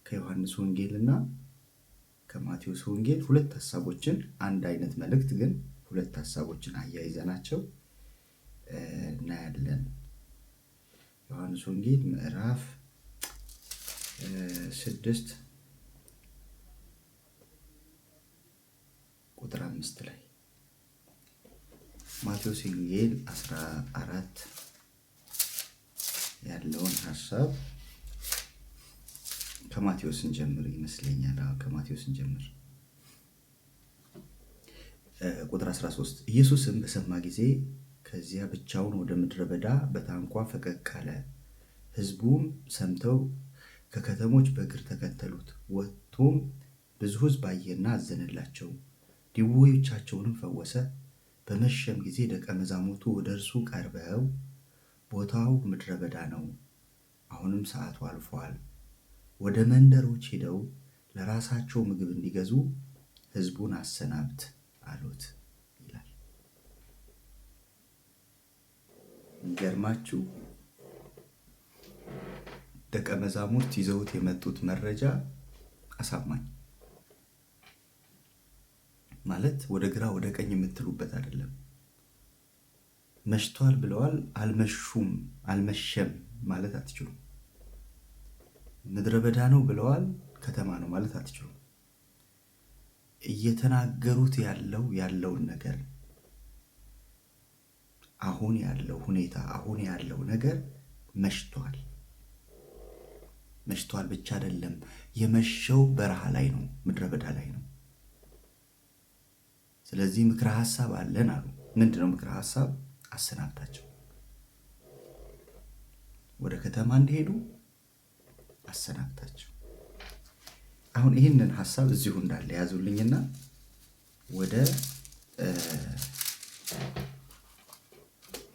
ከዮሐንስ ወንጌልና ከማቴዎስ ወንጌል ሁለት ሐሳቦችን አንድ አይነት መልእክት ግን ሁለት ሐሳቦችን አያይዘናቸው እናያለን። ዮሐንስ ወንጌል ምዕራፍ 6 ቁጥር 5 ላይ፣ ማቴዎስ ወንጌል 14 ያለውን ሐሳብ ከማቴዎስ እንጀምር ይመስለኛል። ከማቴዎስ እንጀምር። ቁጥር 13 ኢየሱስም በሰማ ጊዜ ከዚያ ብቻውን ወደ ምድረ በዳ በታንኳ ፈቀቅ አለ። ሕዝቡም ሰምተው ከከተሞች በእግር ተከተሉት። ወጥቶም ብዙ ሕዝብ አየና አዘነላቸው፣ ድውዮቻቸውንም ፈወሰ። በመሸም ጊዜ ደቀ መዛሙርቱ ወደ እርሱ ቀርበው ቦታው ምድረ በዳ ነው፣ አሁንም ሰዓቱ አልፏል፣ ወደ መንደሮች ሄደው ለራሳቸው ምግብ እንዲገዙ ሕዝቡን አሰናብት አሉት ይላል። የሚገርማችሁ ደቀ መዛሙርት ይዘውት የመጡት መረጃ አሳማኝ ማለት ወደ ግራ ወደ ቀኝ የምትሉበት አይደለም። መሽቷል ብለዋል፣ አልመሸም ማለት አትችሉም። ምድረ በዳ ነው ብለዋል፣ ከተማ ነው ማለት አትችሉም። እየተናገሩት ያለውን ነገር አሁን ያለው ሁኔታ አሁን ያለው ነገር መሽቷል ብቻ አይደለም፣ የመሸው በረሃ ላይ ነው፣ ምድረ በዳ ላይ ነው። ስለዚህ ምክረ ሐሳብ አለን አሉ። ምንድነው ምክረ ሐሳብ? አሰናብታቸው፣ ወደ ከተማ እንዲሄዱ አሰናብታቸው። አሁን ይህንን ሐሳብ እዚሁ እንዳለ ያዙልኝና ወደ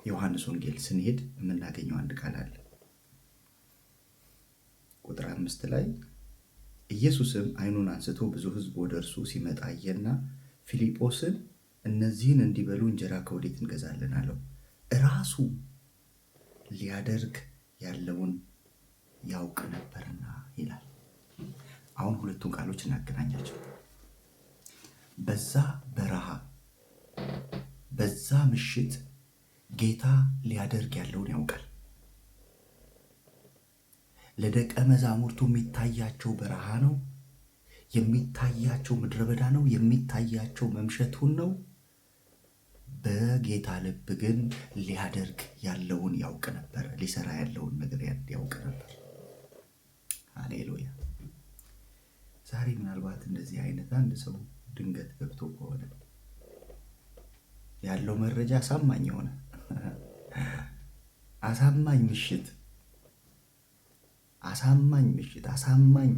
ዮሐንስ ወንጌል ስንሄድ የምናገኘው አንድ ቃል አለ። ቁጥር 5 ላይ ኢየሱስም ዓይኑን አንስቶ ብዙ ሕዝብ ወደ እርሱ ሲመጣ አየና ፊልጶስን እነዚህን እንዲበሉ እንጀራ ከወዴት እንገዛለን አለው። ራሱ ሊያደርግ ያለውን ያውቅ ነበርና ይላል። አሁን ሁለቱን ቃሎች እናገናኛቸው። በዛ በረሃ በዛ ምሽት ጌታ ሊያደርግ ያለውን ያውቃል። ለደቀ መዛሙርቱ የሚታያቸው በረሃ ነው፣ የሚታያቸው ምድረ በዳ ነው፣ የሚታያቸው መምሸቱን ነው። በጌታ ልብ ግን ሊያደርግ ያለውን ያውቅ ነበር፣ ሊሰራ ያለውን ነገር ያውቅ ነበር። ሃሌሉያ። ዛሬ ምናልባት እንደዚህ አይነት አንድ ሰው ድንገት ገብቶ ከሆነ ያለው መረጃ አሳማኝ የሆነ አሳማኝ ምሽት፣ አሳማኝ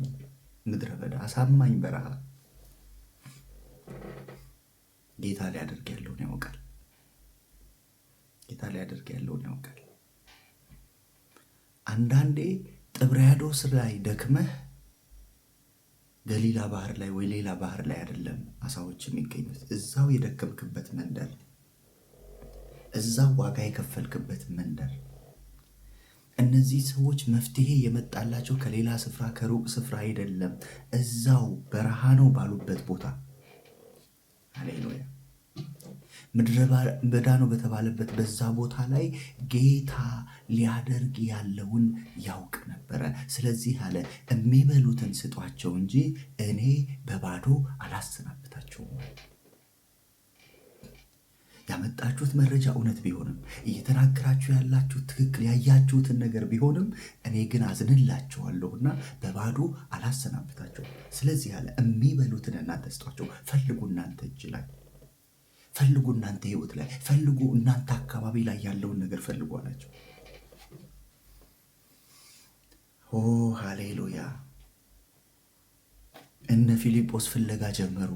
ምድረ በዳ፣ አሳማኝ በረሃ ጌታ ሊያደርግ ያለውን ያውቃል። አንዳንዴ ጥብርያዶስ ላይ ደክመህ ገሊላ ባህር ላይ ወይ ሌላ ባህር ላይ አይደለም አሳዎች የሚገኙት። እዛው የደከምክበት መንደር፣ እዛው ዋጋ የከፈልክበት መንደር። እነዚህ ሰዎች መፍትሄ የመጣላቸው ከሌላ ስፍራ ከሩቅ ስፍራ አይደለም፣ እዛው በረሃ ነው ባሉበት ቦታ። ሃሌሉያ። ምድረ በዳ ነው በተባለበት በዛ ቦታ ላይ ጌታ ሊያደርግ ያለውን ያውቅ ነበረ። ስለዚህ አለ የሚበሉትን ስጧቸው እንጂ እኔ በባዶ አላሰናብታቸውም። ያመጣችሁት መረጃ እውነት ቢሆንም እየተናገራችሁ ያላችሁት ትክክል ያያችሁትን ነገር ቢሆንም እኔ ግን አዝንላችኋለሁና በባዶ አላሰናብታቸውም። ስለዚህ አለ የሚበሉትን እናንተ ስጧቸው። ፈልጉ፣ እናንተ እጅ ላይ ፈልጉ፣ እናንተ ህይወት ላይ ፈልጉ፣ እናንተ አካባቢ ላይ ያለውን ነገር ፈልጉ አላቸው። ኦ ሃሌሉያ። እነ ፊልጶስ ፍለጋ ጀመሩ።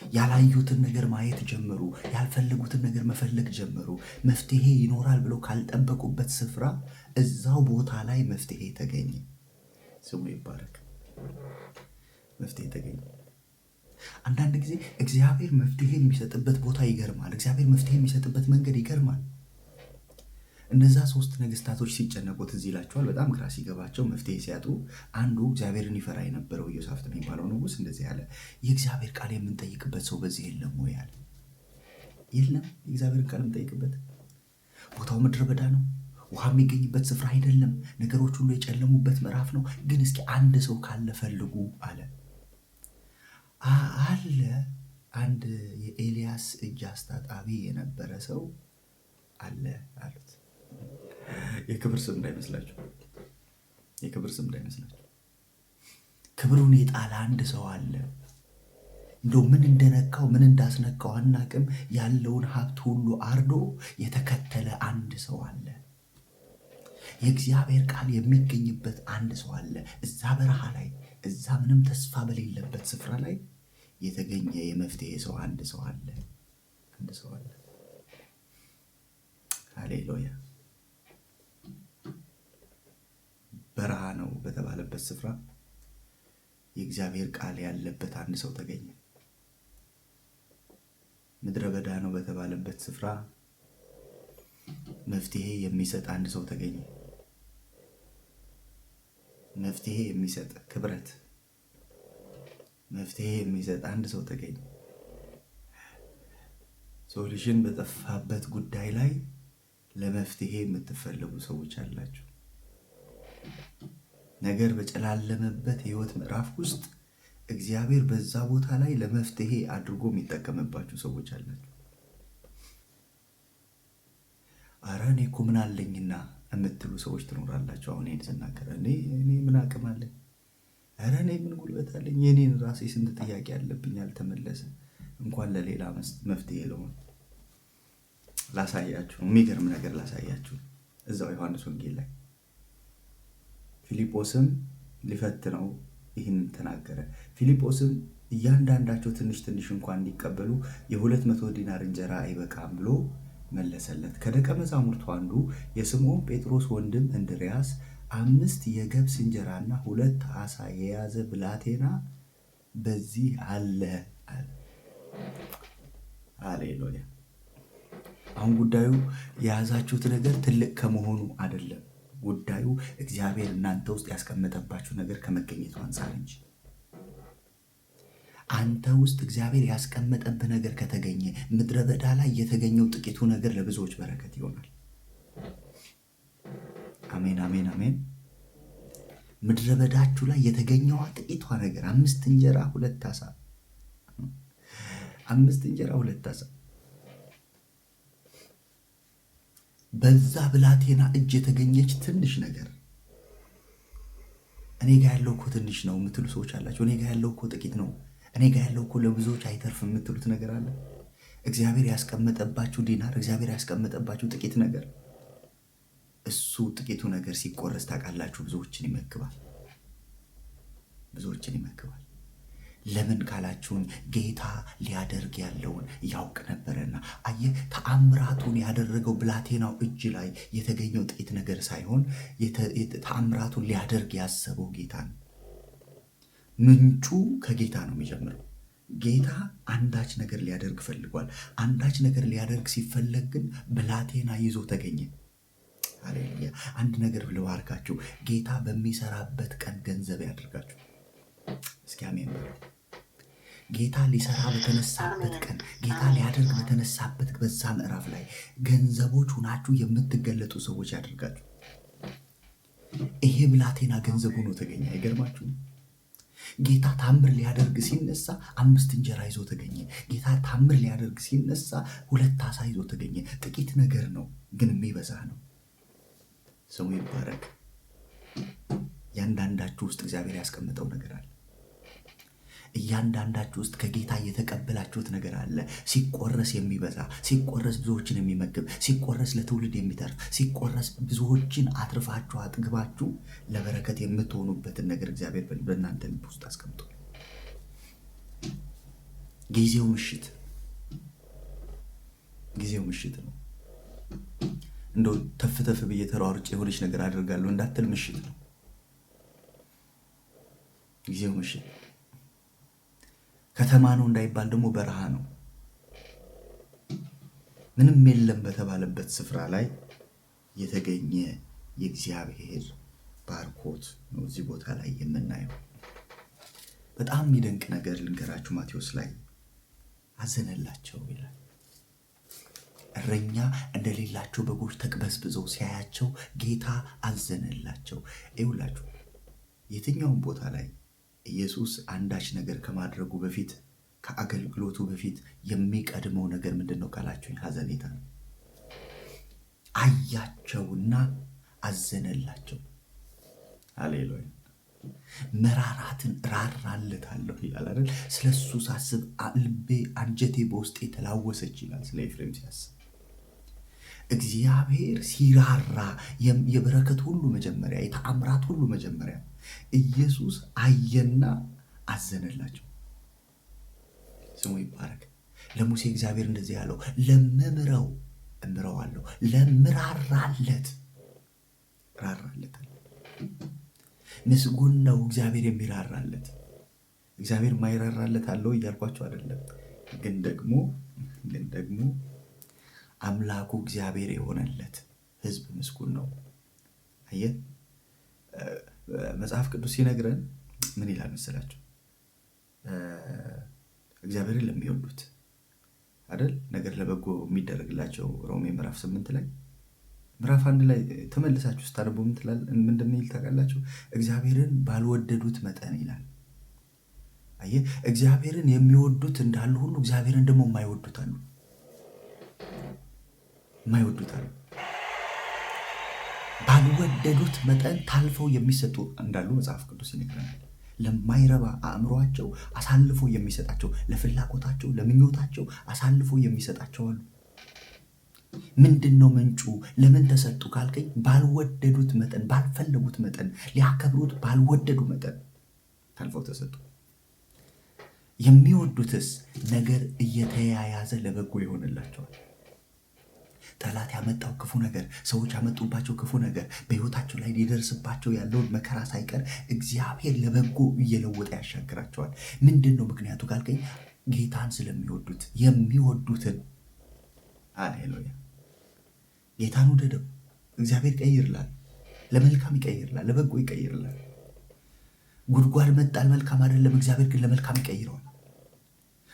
ያላዩትን ነገር ማየት ጀመሩ። ያልፈለጉትን ነገር መፈለግ ጀመሩ። መፍትሄ ይኖራል ብለው ካልጠበቁበት ስፍራ እዛው ቦታ ላይ መፍትሄ ተገኘ። ስሙ ይባረክ። መፍትሄ ተገኘ። አንዳንድ ጊዜ እግዚአብሔር መፍትሄ የሚሰጥበት ቦታ ይገርማል። እግዚአብሔር መፍትሄ የሚሰጥበት መንገድ ይገርማል። እነዛ 3 ነገስታቶች ሲጨነቁ ትዝ ይላቸዋል። በጣም ግራ ሲገባቸው መፍትሄ ሲያጡ አንዱ እግዚአብሔርን ይፈራ የነበረው ኢዮሳፍጥ የሚባለው ንጉስ እንደዚህ ያለ የእግዚአብሔር ቃል የምንጠይቅበት ሰው በዚህ የለም ወይ አለ። የለም፣ የእግዚአብሔርን ቃል የምንጠይቅበት ቦታው ምድረ በዳ ነው፣ ውሃ የሚገኝበት ስፍራ አይደለም፣ ነገሮች ሁሉ የጨለሙበት ምዕራፍ ነው። ግን እስኪ አንድ ሰው ካለ ፈልጉ አለ። አለ አንድ የኤልያስ እጅ አስታጣቢ የነበረ ሰው አለ አሉት። የክብር ስም እንዳይመስላችሁ፣ የክብር ስም እንዳይመስላችሁ። ክብሩን የጣለ አንድ ሰው አለ። እንደው ምን እንደነካው ምን እንዳስነካው አናቅም። ያለውን ሀብት ሁሉ አርዶ የተከተለ አንድ ሰው አለ። የእግዚአብሔር ቃል የሚገኝበት አንድ ሰው አለ። እዛ በረሃ ላይ፣ እዛ ምንም ተስፋ በሌለበት ስፍራ ላይ የተገኘ የመፍትሄ ሰው አንድ ሰው አለ። አንድ ሰው አለ። ሃሌሉያ። በረሃ ነው በተባለበት ስፍራ የእግዚአብሔር ቃል ያለበት አንድ ሰው ተገኘ። ምድረ በዳ ነው በተባለበት ስፍራ መፍትሄ የሚሰጥ አንድ ሰው ተገኘ። መፍትሄ የሚሰጥ ክብረት፣ መፍትሄ የሚሰጥ አንድ ሰው ተገኘ። ሶሉሽን በጠፋበት ጉዳይ ላይ ለመፍትሄ የምትፈልጉ ሰዎች አላችሁ። ነገር በጨላለመበት ህይወት ምዕራፍ ውስጥ እግዚአብሔር በዛ ቦታ ላይ ለመፍትሄ አድርጎ የሚጠቀምባችሁ ሰዎች አላችሁ። አረ እኔ እኮ ምን አለኝና የምትሉ ሰዎች ትኖራላችሁ። አሁን ይሄን ስናገር እኔ ምን አቅም አለኝ? አረ እኔ ምን ጉልበት አለኝ? የኔን ራሴ ስንት ጥያቄ አለብኝ ያልተመለሰ፣ እንኳን ለሌላ መፍትሄ ለሆነ ላሳያችሁ። የሚገርም ነገር ላሳያችሁ። እዛው ዮሐንስ ወንጌል ላይ ፊልጶስም ሊፈትነው ይህን ተናገረ። ፊልጶስም እያንዳንዳቸው ትንሽ ትንሽ እንኳን እንዲቀበሉ የ200 ዲናር እንጀራ አይበቃም ብሎ መለሰለት። ከደቀ መዛሙርቱ አንዱ የስምዖን ጴጥሮስ ወንድም እንድርያስ 5 የገብስ እንጀራና 2 ዓሣ የያዘ ብላቴና በዚህ አለ። ሃሌሉያ። አሁን ጉዳዩ የያዛችሁት ነገር ትልቅ ከመሆኑ አይደለም። ጉዳዩ እግዚአብሔር እናንተ ውስጥ ያስቀመጠባችሁ ነገር ከመገኘቱ አንፃር እንጂ። አንተ ውስጥ እግዚአብሔር ያስቀመጠብህ ነገር ከተገኘ ምድረ በዳ ላይ የተገኘው ጥቂቱ ነገር ለብዙዎች በረከት ይሆናል። አሜን፣ አሜን፣ አሜን። ምድረ በዳችሁ ላይ የተገኘዋ ጥቂቷ ነገር 5 እንጀራ 2 ዓሣ፣ 5 እንጀራ 2 ዓሣ በዛ ብላቴና እጅ የተገኘች ትንሽ ነገር። እኔ ጋር ያለው እኮ ትንሽ ነው የምትሉ ሰዎች አላችሁ። እኔ ጋር ያለው እኮ ጥቂት ነው፣ እኔ ጋር ያለው እኮ ለብዙዎች አይተርፍም የምትሉት ነገር አለ። እግዚአብሔር ያስቀመጠባችሁ ዲናር፣ እግዚአብሔር ያስቀመጠባችሁ ጥቂት ነገር፣ እሱ ጥቂቱ ነገር ሲቆረስ ታውቃላችሁ ብዙዎችን ይመግባል፣ ብዙዎችን ይመግባል። ለምን ካላችሁን ጌታ ሊያደርግ ያለውን ያውቅ ነበረና። አየህ፣ ተአምራቱን ያደረገው ብላቴናው እጅ ላይ የተገኘው ጥቂት ነገር ሳይሆን ተአምራቱን ሊያደርግ ያሰበው ጌታ ነው። ምንጩ ከጌታ ነው የሚጀምረው። ጌታ አንዳች ነገር ሊያደርግ ፈልጓል። አንዳች ነገር ሊያደርግ ሲፈለግ ግን ብላቴና ይዞ ተገኘ። ሃሌሉያ። አንድ ነገር ልባርካችሁ፣ ጌታ በሚሰራበት ቀን ገንዘብ ያደርጋችሁ። እስኪ አሜን በሉ። ጌታ ሊሰራ በተነሳበት ቀን፣ ጌታ ሊያደርግ በተነሳበት በዛ ምዕራፍ ላይ ገንዘቦች ሁናችሁ የምትገለጡ ሰዎች ያደርጋችሁ። ይሄ ብላቴና ገንዘቡ ነው ተገኘ። አይገርማችሁም? ጌታ ታምር ሊያደርግ ሲነሳ 5 እንጀራ ይዞ ተገኘ። ጌታ ታምር ሊያደርግ ሲነሳ 2 ዓሣ ይዞ ተገኘ። ጥቂት ነገር ነው ግን የሚበዛ ነው። ስሙ ይባረክ። እያንዳንዳችሁ ውስጥ እግዚአብሔር ያስቀመጠው ነገር አለ። እያንዳንዳችሁ ውስጥ ከጌታ የተቀበላችሁት ነገር አለ። ሲቆረስ የሚበዛ፣ ሲቆረስ ብዙዎችን የሚመግብ፣ ሲቆረስ ለትውልድ የሚተርፍ፣ ሲቆረስ ብዙዎችን አትርፋችሁ አጥግባችሁ ለበረከት የምትሆኑበትን ነገር እግዚአብሔር በእናንተ ልብ ውስጥ አስቀምጧል። ጊዜው ምሽት ነው። እንደው ተፍ ብዬ ተሯሩጬ የሆነች ነገር አድርጋለሁ እንዳትል፣ ምሽት ነው። ጊዜው ምሽት ከተማ ነው እንዳይባል ደግሞ በረሃ ነው። ምንም የለም በተባለበት ስፍራ ላይ የተገኘ የእግዚአብሔር ባርኮት ነው እዚህ ቦታ ላይ የምናየው። በጣም የሚደንቅ ነገር ልንገራችሁ። ማቴዎስ ላይ አዘነላቸው ይላል። እረኛ እንደሌላቸው በጎች ተቅበዝብዘው ሲያያቸው ጌታ አዘነላቸው። ይውላችሁ የትኛውም ቦታ ላይ ኢየሱስ አንዳች ነገር ከማድረጉ በፊት ከአገልግሎቱ በፊት የሚቀድመው ነገር ምንድን ነው ካላችሁኝ፣ ሐዘኔታ ነው። አያቸውና አዘነላቸው። ሃሌሉያ። መራራትን ራራለታለሁ ይላል አይደል? ስለሱ ሳስብ ልቤ አንጀቴ በውስጤ ተላወሰች ይላል ስለ ኤፍሬም ሲያስብ። እግዚአብሔር ሲራራ የበረከት ሁሉ መጀመሪያ፣ የተአምራት ሁሉ መጀመሪያ ኢየሱስ አየና አዘነላቸው። ስሙ ይባረክ። ለሙሴ እግዚአብሔር እንደዚህ ያለው ለምምረው እምረዋለሁ፣ ለምራራለት ራራለታል። ምስጉን ነው እግዚአብሔር የሚራራለት። እግዚአብሔር ማይራራለት አለው እያልኳቸው አይደለም፣ ግን ደግሞ አምላኩ እግዚአብሔር የሆነለት ሕዝብ ምስጉን ነው። አየ መጽሐፍ ቅዱስ ሲነግረን ምን ይላል መሰላችሁ? እግዚአብሔርን ለሚወዱት አይደል ነገር ለበጎ የሚደረግላቸው ሮሜ ምዕራፍ 8 ላይ ምዕራፍ 1 ላይ ተመልሳችሁ ስታነቡ ምንድን ነው ታውቃላችሁ? እግዚአብሔርን ባልወደዱት መጠን ይላል። አየ እግዚአብሔርን የሚወዱት እንዳሉ ሁሉ እግዚአብሔርን ደግሞ የማይወዱት አሉ። ባልወደዱት መጠን ታልፈው የሚሰጡ እንዳሉ መጽሐፍ ቅዱስ ይነግረናል። ለማይረባ አእምሯቸው አሳልፎ የሚሰጣቸው፣ ለፍላጎታቸው ለምኞታቸው አሳልፎ የሚሰጣቸው አሉ። ምንድን ነው ምንጩ? ለምን ተሰጡ ካልከኝ፣ ባልወደዱት መጠን፣ ባልፈለጉት መጠን፣ ሊያከብሩት ባልወደዱ መጠን ታልፈው ተሰጡ። የሚወዱትስ ነገር እየተያያዘ ለበጎ ይሆንላቸዋል። ጠላት ያመጣው ክፉ ነገር፣ ሰዎች ያመጡባቸው ክፉ ነገር፣ በሕይወታቸው ላይ ሊደርስባቸው ያለውን መከራ ሳይቀር እግዚአብሔር ለበጎ እየለወጠ ያሻግራቸዋል። ምንድን ነው ምክንያቱ ካልከኝ፣ ጌታን ስለሚወዱት። የሚወዱትን ሃሌሉያ፣ ጌታን ውደደው፣ እግዚአብሔር ይቀይርላል፣ ለመልካም ይቀይርላል፣ ለበጎ ይቀይርላል። ጉድጓድ መጣል መልካም አይደለም፣ እግዚአብሔር ግን ለመልካም ይቀይረዋል።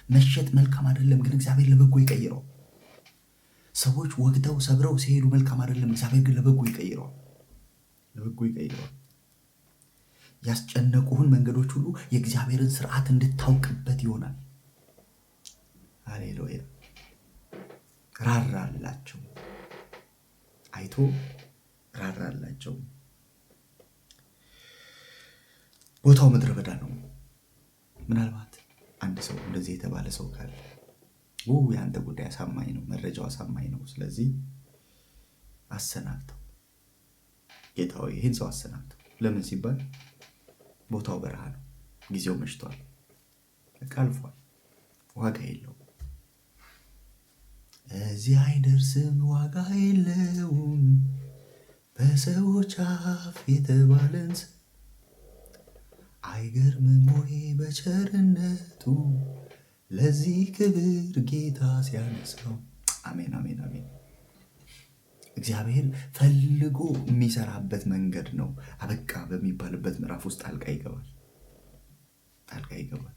መሸጥ መልካም አይደለም፣ ግን እግዚአብሔር ለበጎ ይቀይረዋል። ሰዎች ወግተው ሰብረው ሲሄዱ መልካም አይደለም፣ እግዚአብሔር ግን ለበጎ ይቀይረዋል። ያስጨነቁህን መንገዶች ሁሉ የእግዚአብሔርን ስርዓት እንድታውቅበት ይሆናል። ሃሌሉያ። ራራላቸው፣ አይቶ ራራላቸው። ቦታው ምድረ በዳ ነው። ምናልባት አንድ ሰው እንደዚህ የተባለ ሰው ካለ የአንተ ጉዳይ አሳማኝ ነው፣ መረጃው አሳማኝ ነው፣ ስለዚህ አሰናብተው፣ ጌታ ሆይ ይህን ሰው አሰናብተው። ለምን ሲባል ቦታው በረሃ ነው፣ ጊዜው መሽቷል፣ አልፏል፣ ዋጋ የለውም፣ እዚህ አይደርስም፣ ዋጋ የለውም። በሰዎች አፍ የተባለን አይገርምም ወይ በቸርነቱ ለዚህ ክብር ጌታ ሲያነሳው። አሜን አሜን አሜን። እግዚአብሔር ፈልጎ የሚሰራበት መንገድ ነው። አበቃ በሚባልበት ምዕራፍ ውስጥ ጣልቃ ይገባል።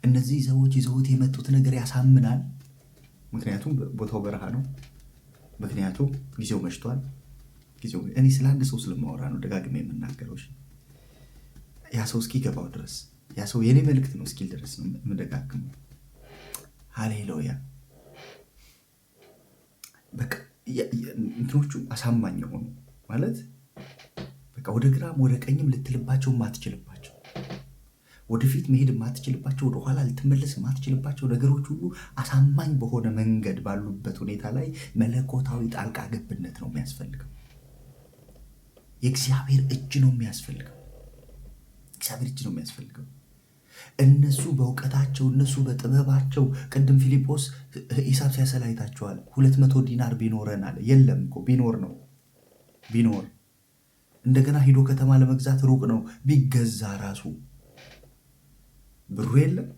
እነዚህ ሰዎች ይዘውት የመጡት ነገር ያሳምናል። ምክንያቱም ቦታው በረሃ ነው። ምክንያቱም ጊዜው መሽቷል። እኔ ስለ አንድ ሰው ስለማወራ ነው ደጋግሜ የምናገረው። ያ ሰው እስኪገባው ድረስ፣ ያ ሰው የኔ መልእክት ነው እስኪል ድረስ ነው የምደጋግመው። ሃሌሉያ። በቃ እንትኖቹ አሳማኝ የሆኑ ማለት በቃ ወደ ግራም ወደ ቀኝም ልትልባቸው ማትችልባቸው፣ ወደፊት መሄድ ማትችልባቸው፣ ወደኋላ ልትመለስ ማትችልባቸው ነገሮች ሁሉ አሳማኝ በሆነ መንገድ ባሉበት ሁኔታ ላይ መለኮታዊ ጣልቃ ገብነት ነው የሚያስፈልገው። የእግዚአብሔር እጅ ነው የሚያስፈልገው። እነሱ በእውቀታቸው፣ እነሱ በጥበባቸው፣ ቅድም ፊልጶስ ሂሳብ ሲያሰላ አይታችኋል። 200 ዲናር ቢኖረን አለ። የለም እኮ ቢኖር እንደገና ሂዶ ከተማ ለመግዛት ሩቅ ነው፣ ቢገዛ ራሱ ብሩ የለም።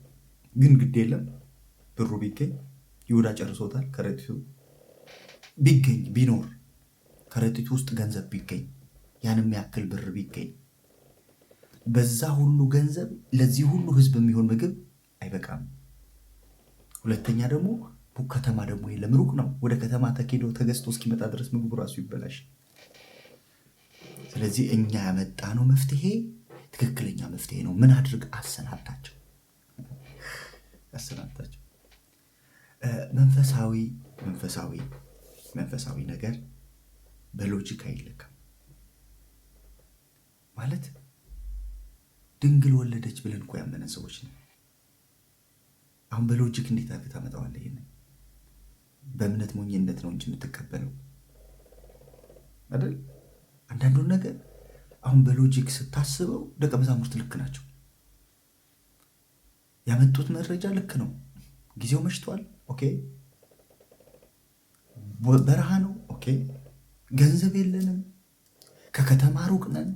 ግን ግድ የለም ብሩ ቢገኝ ይሁዳ ጨርሶታል። ከረጢቱ ቢገኝ ቢኖር ከረጢቱ ውስጥ ገንዘብ ቢገኝ፣ ያንም ያክል ብር ቢገኝ፣ በዛ ሁሉ ገንዘብ ለዚህ ሁሉ ህዝብ የሚሆን ምግብ አይበቃም። ሁለተኛ ደግሞ ከተማ ደግሞ የለም፣ ሩቅ ነው። ወደ ከተማ ተኬዶ ተገዝቶ እስኪመጣ ድረስ ምግቡ ራሱ ይበላሽ። ስለዚህ እኛ ያመጣነው መፍትሄ ትክክለኛ መፍትሄ ነው። ምን አድርግ? አሰናብታቸው። መንፈሳዊ ነገር በሎጂክ አይለካም። ማለት ድንግል ወለደች ብለን እኮ ያመነ ሰዎች ነው። አሁን በሎጂክ እንዴት አድርገህ ታመጣዋለህ? ይሄን በእምነት ሞኝነት ነው እንጂ የምትቀበለው አይደል? አንዳንዱን ነገር አሁን በሎጂክ ስታስበው ደቀ መዛሙርት ልክ ናቸው። ያመጡት መረጃ ልክ ነው። ጊዜው መሽቷል፣ ኦኬ። በረሃ ነው፣ ኦኬ። ገንዘብ የለንም፣ ከከተማ ሩቅ ነን።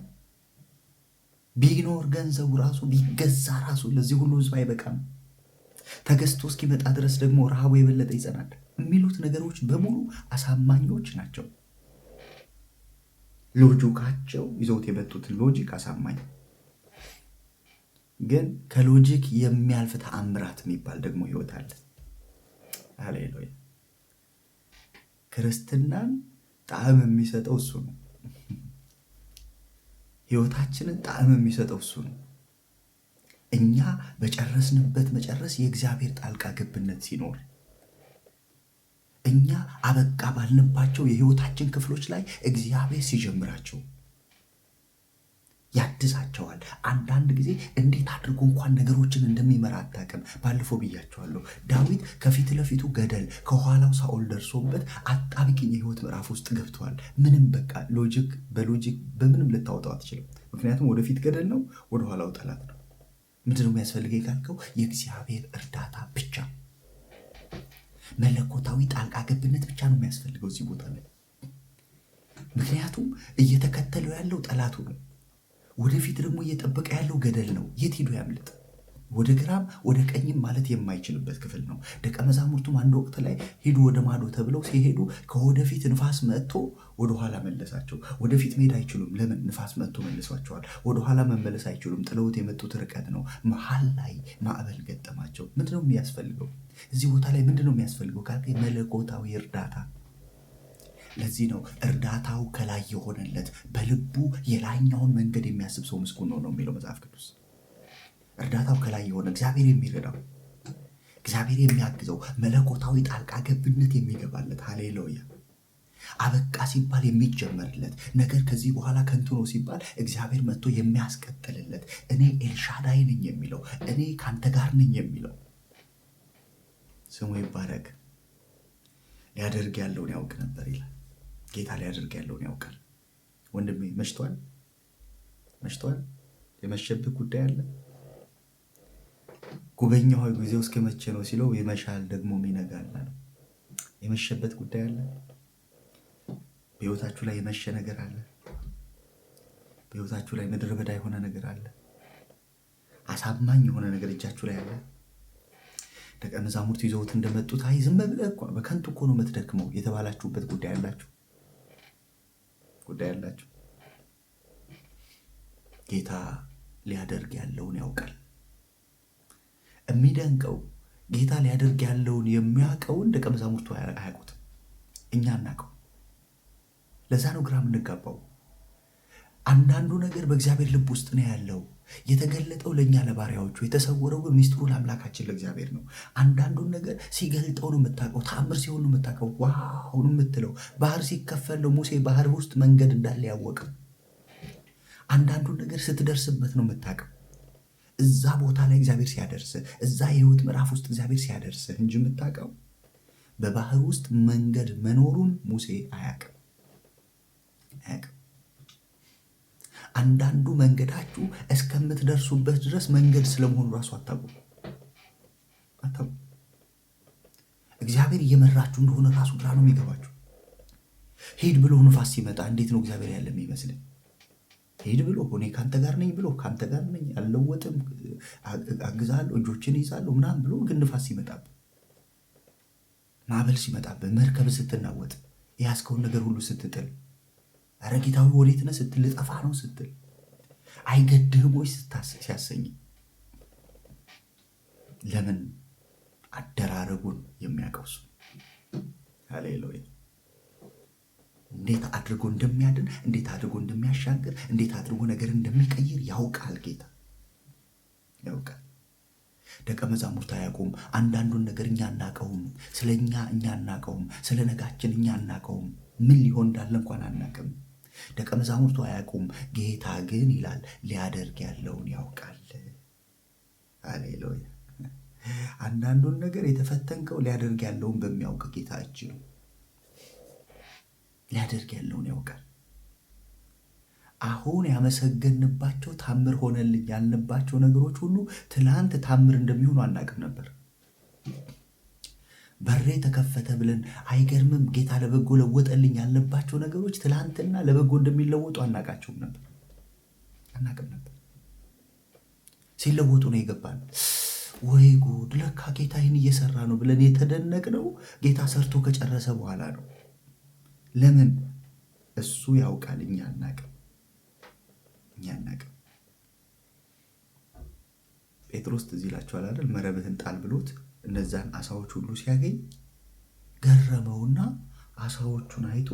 ቢኖር ገንዘቡ ራሱ ቢገዛ ራሱ ለዚህ ሁሉ ህዝብ አይበቃም። ተገዝቶ እስኪመጣ ድረስ ደግሞ ረሃቡ የበለጠ ይጸናል። የሚሉት ነገሮች በሙሉ አሳማኞች ናቸው። ሎጂካቸው ይዘውት የመጡትን ሎጂክ አሳማኝ፣ ግን ከሎጂክ የሚያልፍ ተአምራት የሚባል ደግሞ ህይወት አለ። ሃሌሉያ! ክርስትናን ጣዕም የሚሰጠው እሱ ነው። ህይወታችንን ጣዕም የሚሰጠው እሱ ነው። እኛ በጨረስንበት መጨረስ የእግዚአብሔር ጣልቃ ገብነት ሲኖር፣ እኛ አበቃ ባልንባቸው የህይወታችን ክፍሎች ላይ እግዚአብሔር ሲጀምራቸው ያድሳቸዋል። አንዳንድ ጊዜ እንዴት አድርጎ እንኳን ነገሮችን እንደሚመራ አታውቅም። ባለፈው ብያቸዋለሁ። ዳዊት ከፊት ለፊቱ ገደል፣ ከኋላው ሳኦል ደርሶበት አጣብቂኝ የህይወት ምዕራፍ ውስጥ ገብተዋል። ምንም በቃ በሎጂክ በምንም ልታወጣው አትችልም። ምክንያቱም ወደፊት ገደል ነው፣ ወደኋላው ጠላት ነው። ምንድነው የሚያስፈልገኝ ካልከው የእግዚአብሔር እርዳታ ብቻ፣ መለኮታዊ ጣልቃ ገብነት ብቻ ነው የሚያስፈልገው እዚህ ቦታ ላይ። ምክንያቱም እየተከተለው ያለው ጠላቱ ነው። ወደፊት ደግሞ እየጠበቀ ያለው ገደል ነው። የት ሄዶ ያምልጥ? ወደ ግራም ወደ ቀኝም ማለት የማይችልበት ክፍል ነው። ደቀ መዛሙርቱም አንድ ወቅት ላይ ሂዱ ወደ ማዶ ተብለው ሲሄዱ ከወደፊት ንፋስ መጥቶ ወደኋላ መለሳቸው። ወደፊት መሄድ አይችሉም። ለምን? ንፋስ መጥቶ መልሷቸዋል። ወደኋላ መመለስ አይችሉም። ጥለውት የመጡት ርቀት ነው። መሀል ላይ ማዕበል ገጠማቸው። ምንድነው የሚያስፈልገው እዚህ ቦታ ላይ? ምንድነው የሚያስፈልገው ካልከኝ መለኮታዊ እርዳታ። ለዚህ ነው እርዳታው ከላይ የሆነለት በልቡ የላይኛውን መንገድ የሚያስብ ሰው ምስጉን ነው የሚለው መጽሐፍ ቅዱስ። እርዳታው ከላይ የሆነ እግዚአብሔር የሚረዳው፣ እግዚአብሔር የሚያግዘው፣ መለኮታዊ ጣልቃ ገብነት የሚገባለት። ሃሌሉያ! አበቃ ሲባል የሚጀመርለት ነገር ከዚህ በኋላ ከንቱ ነው ሲባል እግዚአብሔር መጥቶ የሚያስቀጥልለት፣ እኔ ኤልሻዳይ ነኝ የሚለው፣ እኔ ካንተ ጋር ነኝ የሚለው። ስሙ ይባረክ። ሊያደርግ ያለውን ያውቅ ነበር ይላል ጌታ። ሊያደርግ ያለውን ያውቃል። ወንድሜ መሽቷል። የመሸብህ ጉዳይ አለ። ጉበኛው ሆይ ጊዜው እስከ መቼ ነው ሲለው ይመሻል ደግሞ ይነጋል ነው። የመሸበት ጉዳይ አለ። በሕይወታችሁ ላይ የመሸ ነገር አለ። በሕይወታችሁ ላይ ምድረ በዳ የሆነ ነገር አለ። አሳማኝ የሆነ ነገር እጃችሁ ላይ አለ። ደቀ መዛሙርቱ ይዘውት እንደመጡት አይ ዝም ብለህ እኮ ነው፣ በከንቱ እኮ ነው የምትደክመው የተባላችሁበት ጉዳይ አላችሁ። ጌታ ሊያደርግ ያለውን ያውቃል። የሚደንቀው ጌታ ሊያደርግ ያለውን የሚያውቀውን ደቀ መዛሙርቱ አያውቁትም፣ እኛ እናውቀው። ለዛ ነው ግራ የምንጋባው። አንዳንዱ ነገር በእግዚአብሔር ልብ ውስጥ ነው ያለው፣ የተገለጠው ለእኛ ለባሪያዎቹ፣ የተሰወረው ግን ሚስጥሩ ለአምላካችን ለእግዚአብሔር ነው። አንዳንዱን ነገር ሲገልጠው ነው የምታውቀው፣ ተአምር ሲሆን ነው የምታውቀው፣ ዋው ነው የምትለው። ባህር ሲከፈል ነው ሙሴ ባህር ውስጥ መንገድ እንዳለ ያወቀው። አንዳንዱን ነገር ስትደርስበት ነው የምታውቀው። እዛ ቦታ ላይ እግዚአብሔር ሲያደርስ፣ እዛ የህይወት ምዕራፍ ውስጥ እግዚአብሔር ሲያደርስ እንጂ የምታውቀው በባህር ውስጥ መንገድ መኖሩን ሙሴ አያውቅም። አንዳንዱ መንገዳችሁ እስከምትደርሱበት ድረስ መንገድ ስለመሆኑ ራሱ አታውቁም። እግዚአብሔር እየመራችሁ እንደሆነ ራሱ ግራ ነው የሚገባችሁ። ሂድ ብሎ ንፋስ ሲመጣ እንዴት ነው እግዚአብሔር ያለ የሚመስልን? ሂድ ብሎ እኔ ካንተ ጋር ነኝ ብሎ ካንተ ጋር ነኝ አልለወጥም፣ አግዛለሁ፣ እጆችን ይዛለሁ ምናምን ብሎ ግን ንፋስ ሲመጣብህ፣ ማዕበል ሲመጣብህ፣ መርከብ ስትናወጥ፣ የያዝከውን ነገር ሁሉ ስትጥል ኧረ ጌታዊ ወዴት ነህ ስትል፣ ልጠፋ ነው ስትል፣ አይገድህም ወይ ሲያሰኝ፣ ለምን? አደራረጉን የሚያውቀው እሱ። ሃሌሉያ! እንዴት አድርጎ እንደሚያድን፣ እንዴት አድርጎ እንደሚያሻግር፣ እንዴት አድርጎ ነገር እንደሚቀይር ያውቃል። ጌታ ያውቃል። ደቀ መዛሙርት አያውቁም። አንዳንዱን ነገር እኛ አናውቀውም። ስለ እኛ አናውቀውም። ስለ ነጋችን እኛ አናውቀውም። ምን ሊሆን እንዳለ እንኳን አናውቅም። ደቀ መዛሙርቱ አያውቁም። ጌታ ግን ይላል ሊያደርግ ያለውን ያውቃል። ሃሌሉያ! አንዳንዱን ነገር የተፈተንከው ሊያደርግ ያለውን በሚያውቅ ጌታ እጅ ነው። ሊያደርግ ያለውን ያውቃል። አሁን ያመሰገንባቸው ታምር ሆነልኝ ያልንባቸው ነገሮች ሁሉ ትላንት ታምር እንደሚሆኑ አናውቅም ነበር። በሬ ተከፈተ ብለን አይገርምም ጌታ ለበጎ ለወጠልኝ ያልንባቸው ነገሮች ትላንትና ለበጎ እንደሚለወጡ አናውቃቸውም ነበር። አናውቅም ነበር። ሲለወጡ ነው የገባን። ወይ ጉድ! ለካ ጌታ ይህን እየሰራ ነው ብለን የተደነቅነው ጌታ ሰርቶ ከጨረሰ በኋላ ነው። ለምን? እሱ ያውቃል፣ እኛ አናውቅም። ጴጥሮስ ትዝ ይላችኋል አይደል? መረብህን ጣል ብሎት እነዛን አሳዎች ሁሉ ሲያገኝ ገረመውና አሳዎቹን አይቶ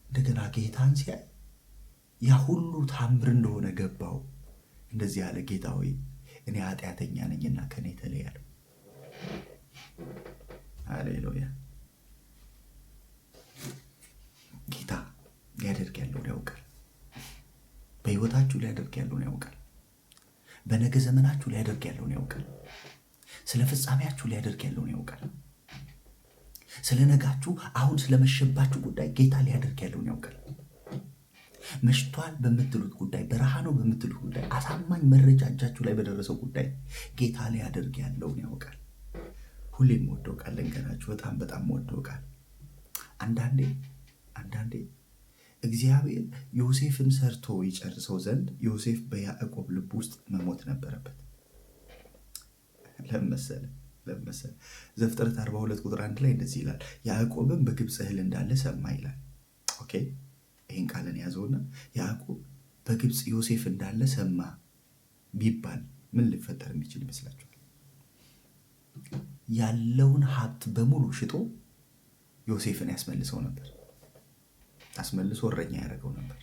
እንደገና ጌታን ሲያይ ያ ሁሉ ታምር እንደሆነ ገባው። እንደዚህ ያለ ጌታ ሆይ እኔ ኃጢአተኛ ነኝና ከኔ ተለይ አለው። ሃሌሉያ! ጌታ ሊያደርግ ያለውን ያውቃል። በሕይወታችሁ ሊያደርግ ያለውን ያውቃል። በነገ ዘመናችሁ ሊያደርግ ያለውን ያውቃል። ስለ ፍጻሜያችሁ ሊያደርግ ያለውን ያውቃል። ስለ ነጋችሁ፣ አሁን ስለመሸባችሁ ጉዳይ ጌታ ሊያደርግ ያለውን ያውቃል። መሽቷል በምትሉት ጉዳይ፣ በረሃ ነው በምትሉት ጉዳይ፣ አሳማኝ መረጃ እጃችሁ ላይ በደረሰው ጉዳይ ጌታ ሊያደርግ ያለውን ያውቃል። ሁሌም ወደው ቃል ልንገራችሁ፣ በጣም ወደው ቃል አንዳንዴ እግዚአብሔር ዮሴፍን ሰርቶ ይጨርሰው ዘንድ ዮሴፍ በያዕቆብ ልብ ውስጥ መሞት ነበረበት። ለመሰለ ዘፍጥረት 42 ቁጥር 1 ላይ እንደዚህ ይላል፣ ያዕቆብም በግብፅ እህል እንዳለ ሰማ ይላል። ኦኬ፣ ይህን ቃልን ያዘውና ያዕቆብ በግብፅ ዮሴፍ እንዳለ ሰማ ቢባል ምን ሊፈጠር የሚችል ይመስላችኋል? ያለውን ሀብት በሙሉ ሽጦ ዮሴፍን ያስመልሰው ነበር። አስመልሶ እረኛ ያደረገው ነበር።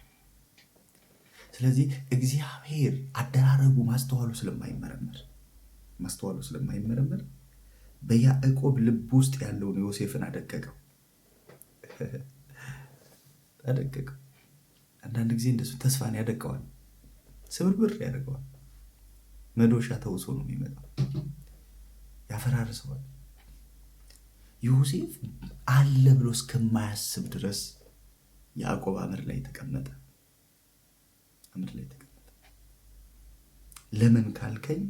ስለዚህ እግዚአብሔር አደራረጉ ማስተዋሉ ስለማይመረመር በያዕቆብ ልብ ውስጥ ያለውን ዮሴፍን አደቀቀው። አንዳንድ ጊዜ እንደሱ ተስፋን ያደቀዋል፣ ስብርብር ያደርገዋል። መዶሻ ተውሶ ነው የሚመጣው፣ ያፈራርሰዋል። ዮሴፍ አለ ብሎ እስከማያስብ ድረስ ያዕቆብ አምር ላይ ተቀመጠ። ለምን ካልከኝ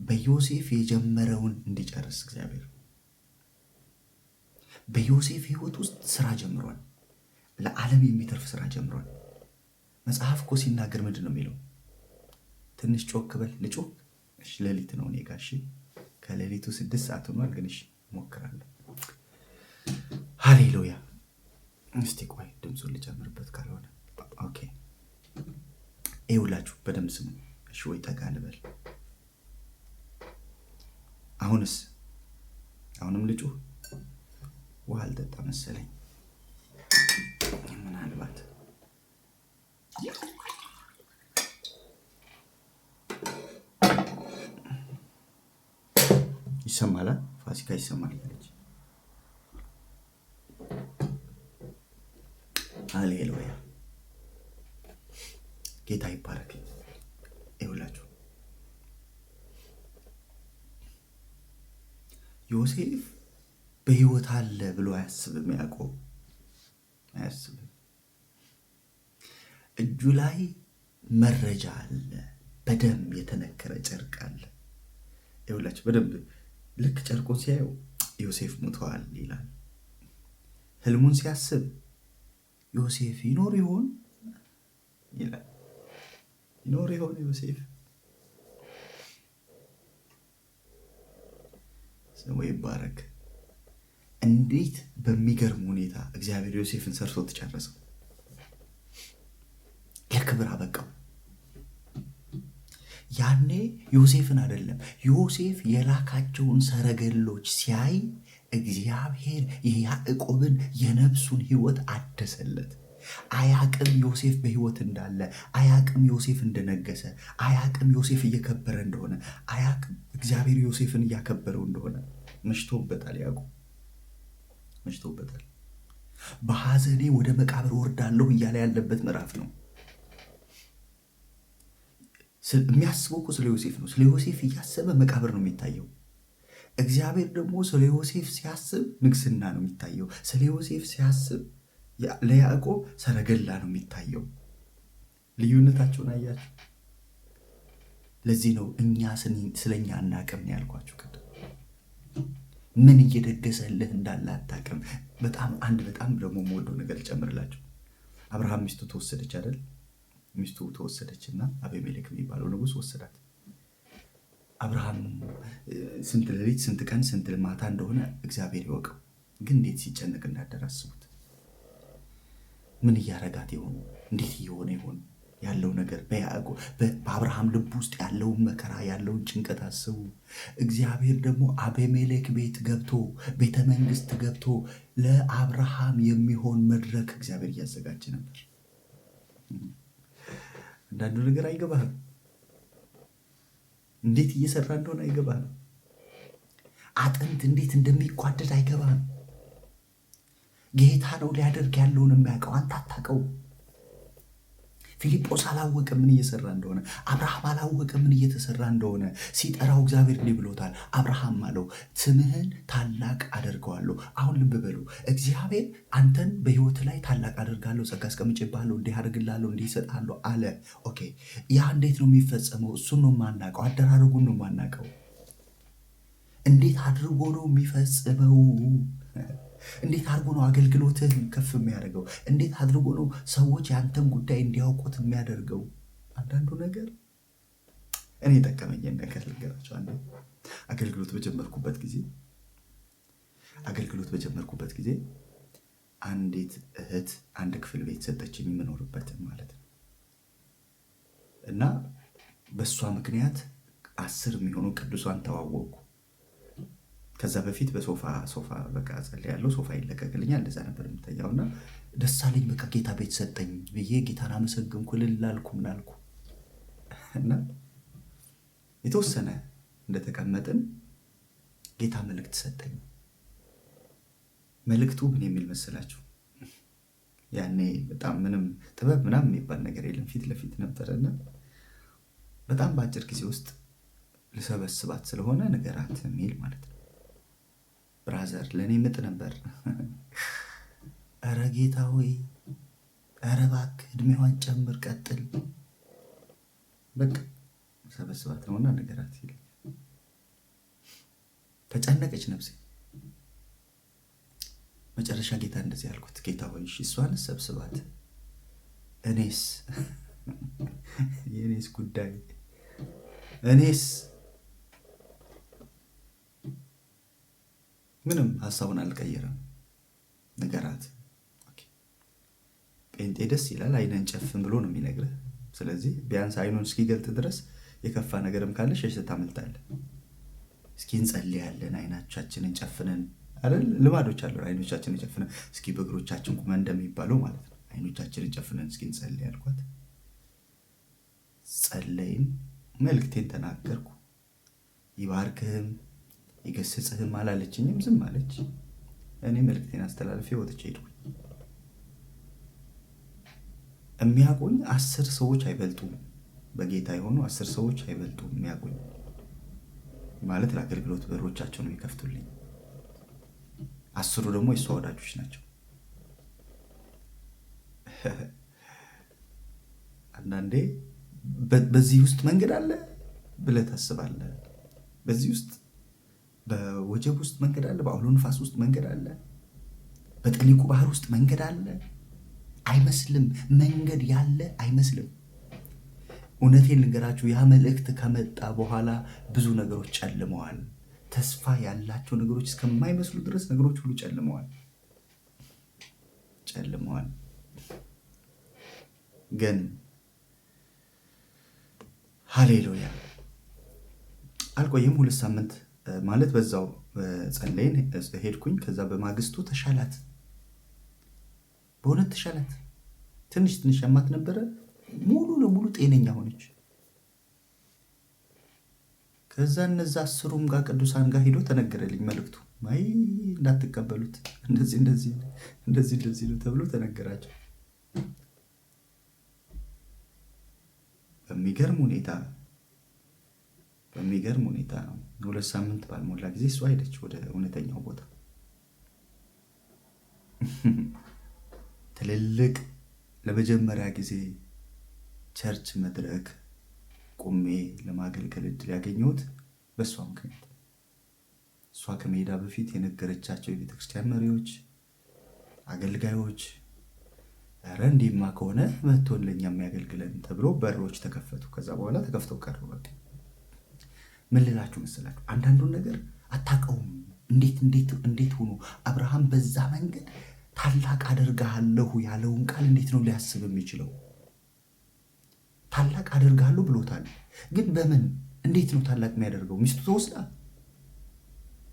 በዮሴፍ የጀመረውን እንዲጨርስ እግዚአብሔር በዮሴፍ ሕይወት ውስጥ ስራ ጀምሯል። ለዓለም የሚተርፍ ስራ ጀምሯል። መጽሐፍ እኮ ሲናገር ምንድን ነው የሚለው? ትንሽ ጮክ በል። ልጮክ? እሺ፣ ሌሊት ነው እኔ ጋር። እሺ፣ ከሌሊቱ 6 ሰዓት ሆኗል። ግን እሺ እሞክራለሁ። ሃሌሉያ። እስቲ ቆይ ድምፁን ልጨምርበት ካልሆነ። ኦኬ፣ ይኸውላችሁ በደምብ ስሙ። እሺ፣ ወይ ጠጋ ልበል። አሁንም ልጩህ? ውሃ አልጠጣ መሰለኝ ምናልባት። ይሰማል? ፋሲካ ይሰማል? ሃሌሉያ፣ ጌታ ይባረክ። ይኸውላችሁ ዮሴፍ በሕይወት አለ ብሎ አያስብም። ያዕቆብ አያስብም። እጁ ላይ መረጃ አለ፣ በደም የተነከረ ጨርቅ አለ። ይኸውላችሁ በደንብ ልክ ጨርቁን ሲያየው ዮሴፍ ሞተዋል ይላል። ህልሙን ሲያስብ ዮሴፍ ይኖር ይሆን ይላል። ይኖር ይሆን ዮሴፍ? ስሙ ይባረክ። እንዴት በሚገርም ሁኔታ እግዚአብሔር ዮሴፍን ሰርቶ ተጨረሰው። ለክብር አበቃው። ያኔ ዮሴፍን አይደለም፣ ዮሴፍ የላካቸውን ሰረገሎች ሲያይ እግዚአብሔር የያዕቆብን የነፍሱን ሕይወት አደሰለት። አያቅም ዮሴፍ በሕይወት እንዳለ፣ አያቅም ዮሴፍ እንደነገሰ፣ አያቅም ዮሴፍ እየከበረ እንደሆነ፣ አያቅም እግዚአብሔር ዮሴፍን እያከበረው እንደሆነ። መሽቶበታል፣ ያዕቆብ መሽቶበታል። በሐዘኔ ወደ መቃብር ወርዳለሁ እያለ ያለበት ምዕራፍ ነው። የሚያስበው እኮ ስለ ዮሴፍ ነው። ስለ ዮሴፍ እያሰበ መቃብር ነው የሚታየው። እግዚአብሔር ደግሞ ስለ ዮሴፍ ሲያስብ ንግስና ነው የሚታየው። ስለ ዮሴፍ ሲያስብ ለያዕቆብ ሰረገላ ነው የሚታየው። ልዩነታቸውን አያችሁ? ለዚህ ነው እኛ ስለኛ አናቅም ያልኳችሁ። ምን እየደገሰልህ እንዳለ አታቅም። በጣም ደግሞ የምወደው ነገር ልጨምርላችሁ። አብርሃም ሚስቱ ተወሰደች አይደል? ሚስቱ ተወሰደችና አቤሜሌክ የሚባለው ንጉሥ ወሰዳት። አብርሃም ስንት ሌሊት ስንት ቀን ስንት ማታ እንደሆነ እግዚአብሔር ይወቀው። ግን እንዴት ሲጨነቅ እንዳደረ አስቡት። ምን እያረጋት ይሆን? እንዴት እየሆነ ይሆን? ያለው ነገር በአብርሃም ልብ ውስጥ ያለውን መከራ ያለውን ጭንቀት አስቡ። እግዚአብሔር ደግሞ አቤሜሌክ ቤት ገብቶ ቤተ መንግስት ገብቶ ለአብርሃም የሚሆን መድረክ እግዚአብሔር እያዘጋጀ ነበር። አንዳንዱ ነገር አይገባህም። እንዴት እየሰራ እንደሆነ አይገባህም። አጥንት እንዴት እንደሚጓደድ አይገባህም። ጌታ ነው ሊያደርግ ያለውን የሚያውቀው፣ አንተ አታውቀው። ፊልጶስ አላወቀ ምን እየሰራ እንደሆነ። አብርሃም አላወቀ ምን እየተሰራ እንደሆነ። ሲጠራው እግዚአብሔር እንዲህ ብሎታል። አብርሃም አለው ስምህን ታላቅ አደርገዋለሁ። አሁን ልብ በሉ፣ እግዚአብሔር አንተን በህይወት ላይ ታላቅ አደርጋለሁ፣ ጸጋ አስቀምጬብሃለሁ፣ እንዲህ አደርግልሃለሁ፣ እንዲህ እሰጥሃለሁ አለ። ኦኬ፣ ያ እንዴት ነው የሚፈጸመው? እሱን ነው የማናውቀው። አደራረጉን ነው የማናውቀው። እንዴት አድርጎ ነው የሚፈጽመው? እንዴት አድርጎ ነው አገልግሎትህን ከፍ የሚያደርገው? እንዴት አድርጎ ነው ሰዎች ያንተን ጉዳይ እንዲያውቁት የሚያደርገው? አንዳንዱ ነገር እኔ የጠቀመኝን ነገር ልንገራቸው። አገልግሎት በጀመርኩበት ጊዜ አንዲት እህት አንድ ክፍል ቤት ሰጠችኝ፣ የምኖርበትን ማለት ነው። እና በእሷ ምክንያት 10 የሚሆኑ ቅዱሳን ተዋወቁ። ከዛ በፊት በሶፋ በቃ ጸልያለሁ፣ ሶፋ ይለቀቅልኛል፣ እንደዛ ነበር የምተኛውና ደስ አለኝ። በቃ ጌታ ቤት ሰጠኝ ብዬ ጌታን አመሰግንኩ፣ እልል አልኩ፣ ምን አልኩ እና የተወሰነ እንደተቀመጥን ጌታ መልእክት ሰጠኝ። መልእክቱ ምን የሚል መሰላችሁ? ያኔ በጣም ምንም ጥበብ ምናምን የሚባል ነገር የለም፣ ፊት ለፊት ነበረና በጣም በአጭር ጊዜ ውስጥ ልሰበስባት ስለሆነ ነገራት የሚል ማለት ነው። ብራዘር ለእኔ ምጥ ነበር። ኧረ ጌታ ሆይ፣ ኧረ እባክህ እድሜዋን ጨምር፣ ቀጥል፣ በቃ ሰበስባት ነውና ነገራት ይል። ተጨነቀች ነፍሴ። መጨረሻ ጌታ እንደዚህ ያልኩት፣ ጌታ ሆይ እሷን ሰብስባት፣ የእኔስ ጉዳይ ምንም ሀሳቡን አልቀየረም። ነገራት። ጴንጤ ደስ ይላል፣ አይነን ጨፍን ብሎ ነው የሚነግርህ። ስለዚህ ቢያንስ አይኑን እስኪገልጥ ድረስ የከፋ ነገርም ካለ ሸሽተህ ታመልጣለህ። እስኪ እንጸልያለን፣ አይናቻችንን ጨፍነን አይደል? ልማዶች አሉ። አይኖቻችንን ጨፍነን እስኪ በእግሮቻችን ቁመን እንደሚባለው ማለት ነው። አይኖቻችንን ጨፍነን እስኪ እንጸልይ አልኳት። ጸለይን፣ መልእክቴን ተናገርኩ። ይባርክህም ይገስጽህም አላለችኝም፣ ዝም አለች። እኔ መልእክቴን አስተላልፌ ወጥቼ ሄድኩኝ። የሚያውቁኝ 10 ሰዎች አይበልጡም፣ በጌታ የሆኑ 10 ሰዎች አይበልጡም የሚያውቁኝ ማለት ለአገልግሎት በሮቻቸውን የሚከፍቱልኝ። 10ሩ ደግሞ የእሷ ወዳጆች ናቸው። አንዳንዴ በዚህ ውስጥ መንገድ አለ ብለህ ታስባለህ። በዚህ ውስጥ በወጀብ ውስጥ መንገድ አለ፣ በአውሎ ንፋስ ውስጥ መንገድ አለ፣ በጠሊቁ ባህር ውስጥ መንገድ አለ። አይመስልም፣ መንገድ ያለ አይመስልም። እውነቴን ልንገራችሁ፣ ያ መልእክት ከመጣ በኋላ ብዙ ነገሮች ጨልመዋል። ተስፋ ያላቸው ነገሮች እስከማይመስሉ ድረስ ነገሮች ሁሉ ጨልመዋል። ግን ሃሌሉያ። አልቆየም 2 ሳምንት ማለት በዛው ጸለይን ሄድኩኝ። ከዛ በማግስቱ ተሻላት፣ በእውነት ተሻላት። ትንሽ ያማት ነበረ፣ ሙሉ ለሙሉ ጤነኛ ሆነች። ከዛ እነዛ 10ሩም ጋር ቅዱሳን ጋር ሄዶ ተነገረልኝ መልእክቱ። አይ እንዳትቀበሉት እንደዚህ ነው ተብሎ ተነገራቸው። በሚገርም ሁኔታ ነው 2 ሳምንት ባልሞላ ጊዜ እሷ ሄደች ወደ እውነተኛው ቦታ። ትልልቅ ለመጀመሪያ ጊዜ ቸርች መድረክ ቆሜ ለማገልገል እድል ያገኘሁት በእሷ ምክንያት። እሷ ከመሄዳ በፊት የነገረቻቸው የቤተክርስቲያን መሪዎች፣ አገልጋዮች ኧረ እንዲህማ ከሆነ መጥቶ ለኛ የሚያገልግለን ተብሎ በሮች ተከፈቱ። ከዛ በኋላ ተከፍተው ቀሩ። በቃ ምን ልላችሁ መሰላችሁ? አንዳንዱን ነገር አታውቀውም። እንዴት ሆኖ አብርሃም በዛ መንገድ ታላቅ አደርግሃለሁ ያለውን ቃል እንዴት ነው ሊያስብ የሚችለው? ታላቅ አደርግሃለሁ ብሎታል፣ ግን በምን እንዴት ነው ታላቅ የሚያደርገው?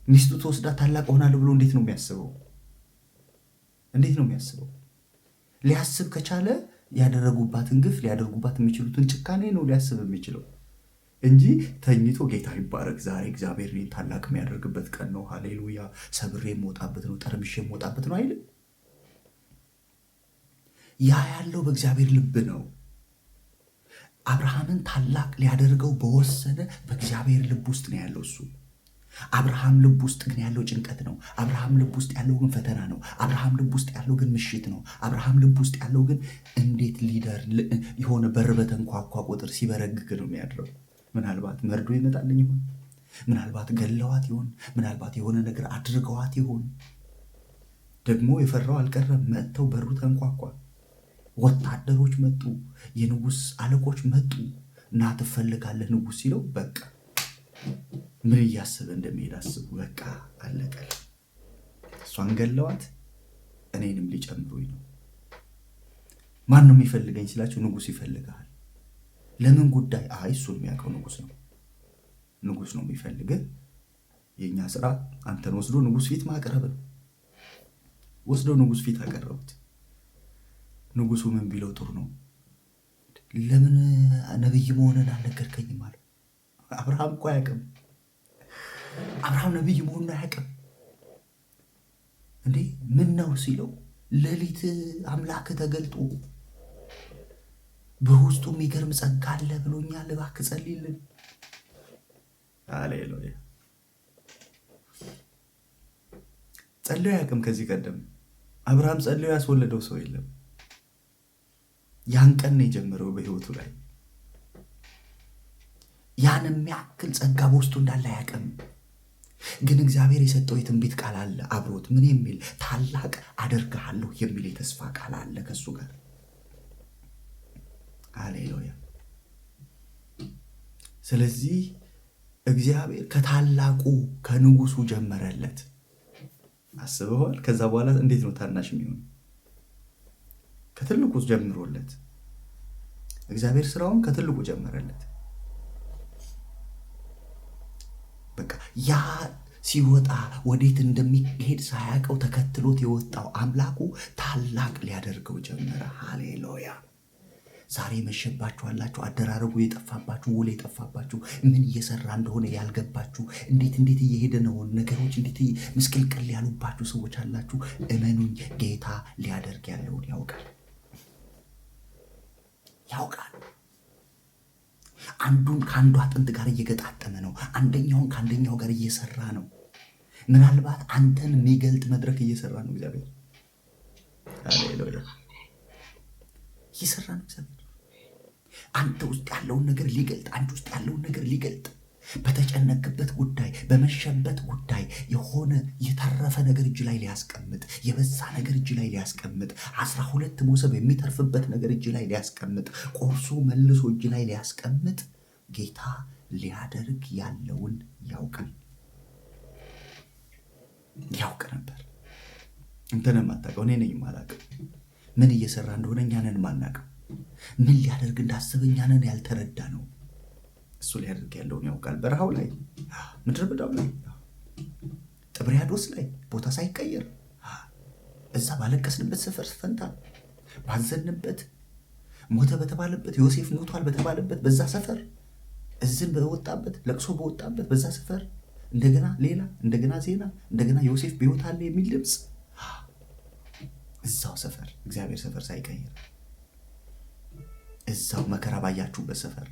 ሚስቱ ተወስዳ ታላቅ ሆናለሁ ብሎ እንዴት ነው የሚያስበው? ሊያስብ ከቻለ ያደረጉባትን ግፍ ሊያደርጉባት የሚችሉትን ጭካኔ ነው ሊያስብ የሚችለው እንጂ ተኝቶ ጌታ ይባረክ ዛሬ እግዚአብሔር እኔን ታላቅ የሚያደርግበት ቀን ነው፣ ሃሌሉያ፣ ሰብሬ የምወጣበት ነው፣ ጠርምሼ የምወጣበት ነው አይልም። ያ ያለው በእግዚአብሔር ልብ ነው። አብርሃምን ታላቅ ሊያደርገው በወሰነ በእግዚአብሔር ልብ ውስጥ ነው ያለው እሱ። አብርሃም ልብ ውስጥ ግን ያለው ጭንቀት ነው። አብርሃም ልብ ውስጥ ያለው ግን ፈተና ነው። አብርሃም ልብ ውስጥ ያለው ግን ምሽት ነው። አብርሃም ልብ ውስጥ ያለው ግን እንዴት ሊደር የሆነ በር በተንኳኳ ቁጥር ሲበረግግ ነው የሚያድረው። ምናልባት መርዶ ይመጣልኝ ይሆን? ምናልባት ገለዋት ይሆን? ምናልባት የሆነ ነገር አድርገዋት ይሆን? ደግሞ የፈራው አልቀረም። መጥተው በሩ ተንኳኳ። ወታደሮች መጡ። የንጉሥ አለቆች መጡ። እና ትፈልጋለህ ንጉሥ ሲለው በቃ ምን እያሰበ እንደሚሄድ አስቡ። በቃ አለቀል። እሷን ገለዋት፣ እኔንም ሊጨምሩኝ ነው። ማን ነው የሚፈልገኝ ሲላቸው ንጉሥ ይፈልጋል። ለምን ጉዳይ? አይ እሱን የሚያውቀው ንጉሥ ነው የሚፈልግህ። የእኛ ስራ አንተን ወስዶ ንጉሥ ፊት ማቅረብ ነው። ወስዶ ንጉሥ ፊት አቀረቡት። ንጉሡ ምን ቢለው ጥሩ ነው? ለምን ነብይ መሆንን አልነገርከኝም አለው። አብርሃም እኮ አያውቅም። አብርሃም ነብይ መሆኑን አያውቅም እንዴ? ምን ነው ሲለው ሌሊት አምላክ ተገልጦ በውስጡ የሚገርም ጸጋ አለ ብሎኛል፣ እባክህ ጸልይልን። ሃሌሉያ። ጸልዮ አያውቅም ከዚህ ቀደም። አብርሃም ጸልዮ ያስወለደው ሰው የለም። ያን ቀን ነው የጀመረው በህይወቱ ላይ። ያን የሚያክል ጸጋ በውስጡ እንዳለ አያውቅም። ግን እግዚአብሔር የሰጠው የትንቢት ቃል አለ አብሮት። ምን የሚል? ታላቅ አደርግሃለሁ የሚል የተስፋ ቃል አለ ከሱ ጋር። ሃሌሉያ። ስለዚህ እግዚአብሔር ከታላቁ ከንጉሱ ጀመረለት። አስበዋል? ከዛ በኋላ እንዴት ነው ታናሽ የሚሆን? ከትልቁ ጀምሮለት እግዚአብሔር ስራውን ከትልቁ ጀመረለት። በቃ ያ ሲወጣ ወዴት እንደሚሄድ ሳያውቀው ተከትሎት የወጣው አምላኩ ታላቅ ሊያደርገው ጀመረ። ሃሌሉያ። ዛሬ መሸባችሁ አላችሁ፣ አደራረጉ የጠፋባችሁ፣ ውል የጠፋባችሁ፣ ምን እየሰራ እንደሆነ ያልገባችሁ፣ እንዴት እየሄደ ነው ነገሮች እንዴት ምስቅልቅል ያሉባችሁ ሰዎች አላችሁ። እመኑኝ፣ ጌታ ሊያደርግ ያለውን ያውቃል። አንዱን ከአንዱ አጥንት ጋር እየገጣጠመ ነው። አንደኛውን ከአንደኛው ጋር እየሰራ ነው። ምናልባት አንተን የሚገልጥ መድረክ እየሰራ ነው እግዚአብሔር። ሃሌሉያ። እየሰራ ነው እግዚአብሔር። አንተ ውስጥ ያለውን ነገር ሊገልጥ፣ አንተ ውስጥ ያለውን ነገር ሊገልጥ፣ በተጨነቅበት ጉዳይ፣ በመሸበት ጉዳይ የሆነ የተረፈ ነገር እጅ ላይ ሊያስቀምጥ፣ የበዛ ነገር እጅ ላይ ሊያስቀምጥ፣ 12 መሶብ የሚተርፍበት ነገር እጅ ላይ ሊያስቀምጥ፣ ቆርሶ መልሶ እጅ ላይ ሊያስቀምጥ ጌታ ሊያደርግ ያለውን ያውቃል። ያውቅ ነበር። እንተን የማታውቀው እኔ ነኝ የማላውቀው። ምን እየሰራ እንደሆነ እኛ ነን የማናውቀው። ምን ሊያደርግ እንዳሰበ እኛ ነን ያልተረዳ ነው። እሱ ሊያደርግ ያለውን ያውቃል። በረሃው ላይ፣ ምድረ በዳው ላይ፣ ጥብርያዶስ ላይ ቦታ ሳይቀየር እዛ ባለቀስንበት ሰፈር ፈንታ ባዘንበት ሞተ በተባለበት ዮሴፍ ሞቷል በተባለበት በዛ ሰፈር እዝን በወጣበት ለቅሶ በወጣበት በዛ ሰፈር እንደገና ሌላ እንደገና ዜና እንደገና ዮሴፍ በሕይወት አለ የሚል ድምፅ እዛው ሰፈር እግዚአብሔር ሰፈር ሳይቀየር እዛው መከራ ባያችሁበት ሰፈር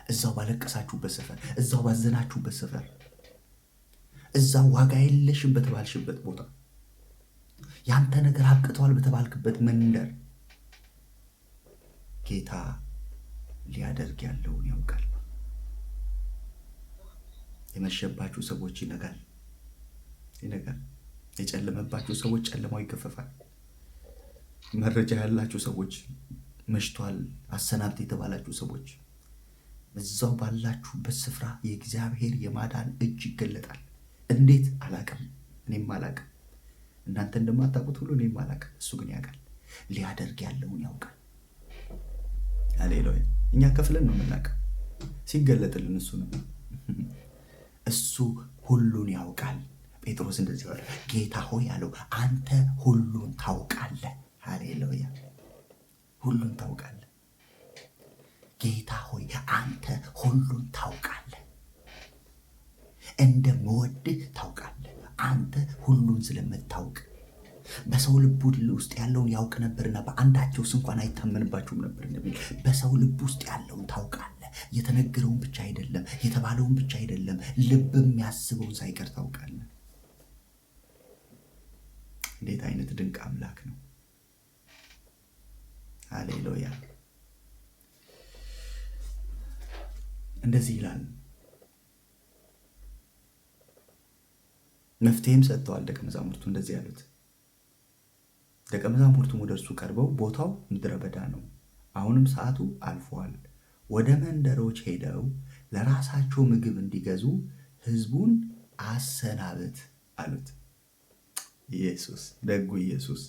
እዛው ባለቀሳችሁበት ሰፈር እዛው ባዘናችሁበት ሰፈር እዛው ዋጋ የለሽም በተባልሽበት ቦታ ያንተ ነገር አብቅተዋል በተባልክበት መንደር ጌታ ሊያደርግ ያለውን ያውቃል። የመሸባችሁ ሰዎች ይነጋል። የጨለመባችሁ ሰዎች ጨለማው ይገፈፋል። መረጃ ያላችሁ ሰዎች መሽቷል አሰናብት የተባላችሁ ሰዎች እዛው ባላችሁበት ስፍራ የእግዚአብሔር የማዳን እጅ ይገለጣል። እንዴት አላቅም፣ እኔም አላቅም። እናንተ እንደማታውቁት ሁሉ እኔም አላቅም። እሱ ግን ያውቃል። ሊያደርግ ያለውን ያውቃል። ሃሌሉያ። እኛ ከፍለን ነው የምናውቀው፣ ሲገለጥልን እሱ ነው። እሱ ሁሉን ያውቃል። ጴጥሮስ እንደዚህ አለ፣ ጌታ ሆይ አለው፣ አንተ ሁሉን ታውቃለህ። ሃሌሉያ። ሁሉን ታውቃለህ። ጌታ ሆይ አንተ ሁሉን ታውቃለህ። እንደምወድህ ታውቃለህ። አንተ ሁሉን ስለምታውቅ በሰው ልብ ውስጥ ያለውን ያውቅ ነበርና በአንዳቸውስ እንኳን አይታመንባቸውም ነበር እንደሚል በሰው ልብ ውስጥ ያለውን ታውቃለህ። የተነገረውን ብቻ አይደለም፣ የተባለውን ብቻ አይደለም፣ ልብ የሚያስበውን ሳይቀር ታውቃለህ። እንዴት አይነት ድንቅ አምላክ ነው! ሃሌሉያ። እንደዚህ ይላል። መፍትሄም ሰጥተዋል ደቀ መዛሙርቱ። እንደዚህ ያሉት ደቀ መዛሙርቱም ወደ እርሱ ቀርበው ቦታው ምድረ በዳ ነው፣ አሁንም ሰዓቱ አልፏል፣ ወደ መንደሮች ሄደው ለራሳቸው ምግብ እንዲገዙ ሕዝቡን አሰናበት አሉት። ኢየሱስ ደጉ ኢየሱስ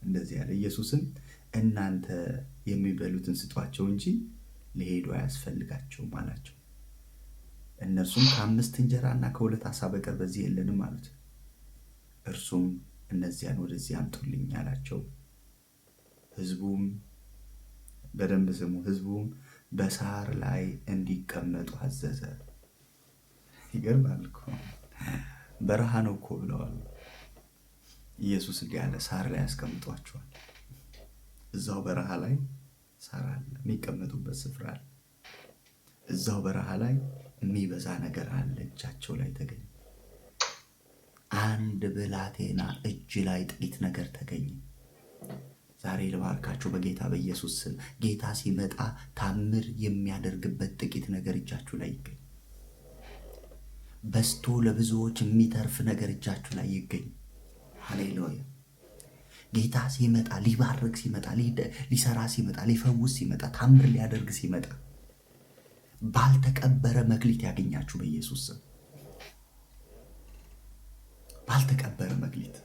እንደዚህ ያለ። ኢየሱስም እናንተ የሚበሉትን ስጧቸው እንጂ ሊሄዱ አያስፈልጋቸውም አላቸው። እነርሱም ከ5 እንጀራና ከ2 ዓሣ በቀር በዚህ የለንም አሉት። እርሱም እነዚያን ወደዚህ አምጡልኝ አላቸው። ሕዝቡም በደንብ ስሙ። ሕዝቡም በሳር ላይ እንዲቀመጡ አዘዘ። ይገርማል እኮ በረሃ ነው እኮ ብለዋል። ኢየሱስ እንዲህ ያለ ሳር ላይ ያስቀምጧቸዋል። እዛው በረሃ ላይ ሳር አለ፣ የሚቀመጡበት ስፍራ አለ። እዛው በረሃ ላይ የሚበዛ ነገር አለ። እጃቸው ላይ ተገኘ። አንድ ብላቴና እጅ ላይ ጥቂት ነገር ተገኘ። ዛሬ ልባርካችሁ በጌታ በኢየሱስ ስም። ጌታ ሲመጣ ታምር የሚያደርግበት ጥቂት ነገር እጃችሁ ላይ ይገኝ። በስቶ ለብዙዎች የሚተርፍ ነገር እጃችሁ ላይ ይገኝ። ሃሌሉያ። ጌታ ሲመጣ፣ ሊባርክ ሲመጣ፣ ሊሰራ ሲመጣ፣ ሊፈውስ ሲመጣ፣ ታምር ሊያደርግ ሲመጣ ባልተቀበረ መክሊት ያገኛችሁ በኢየሱስ ስም። ባልተቀበረ መክሊት።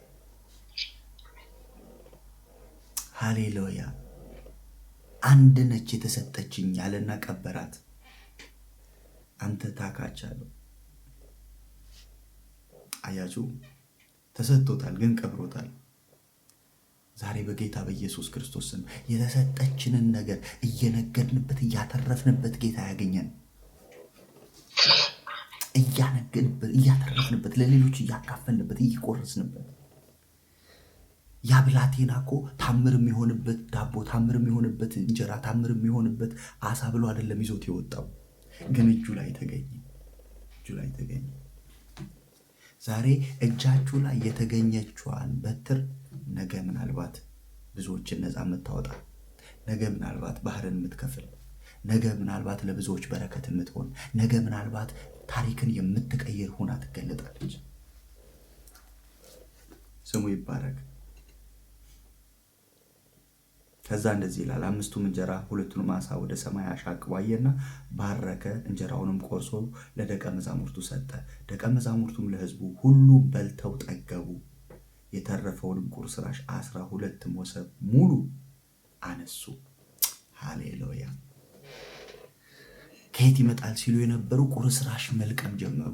ሃሌሉያ። አንድ ነች የተሰጠችኝ ያለና ቀበራት። አንተ ታካች አለው። አያችሁ፣ ተሰጥቶታል ግን ቀብሮታል። ዛሬ በጌታ በኢየሱስ ክርስቶስ ስም የተሰጠችንን ነገር እየነገድንበት እያተረፍንበት ጌታ ያገኘን። እያተረፍንበት ለሌሎች እያካፈልንበት እየቆረስንበት። ያ ብላቴና እኮ ታምር የሚሆንበት ዳቦ፣ ታምር የሚሆንበት እንጀራ፣ ታምር የሚሆንበት ዓሣ ብሎ አይደለም ይዞት የወጣው፣ ግን እጁ ላይ ተገኘ። እጁ ላይ ተገኘ። ዛሬ እጃችሁ ላይ የተገኘችዋን በትር ነገ ምናልባት ብዙዎችን ነፃ የምታወጣ፣ ነገ ምናልባት ባህርን የምትከፍል፣ ነገ ምናልባት ለብዙዎች በረከት የምትሆን፣ ነገ ምናልባት ታሪክን የምትቀይር ሆና ትገለጣለች። ስሙ ይባረክ። ከዛ እንደዚህ ይላል፣ 5ቱም እንጀራ 2ቱንም ዓሣ ወደ ሰማይ አሻቅቦ አየና ባረከ፣ እንጀራውንም ቆርሶ ለደቀ መዛሙርቱ ሰጠ። ደቀ መዛሙርቱም ለሕዝቡ ሁሉ በልተው ጠገቡ። የተረፈውንም ቁርስራሽ 12 መሶብ ሙሉ አነሱ። ሃሌሉያ። ከየት ይመጣል ሲሉ የነበሩ ቁርስራሽ መልቀም ጀመሩ።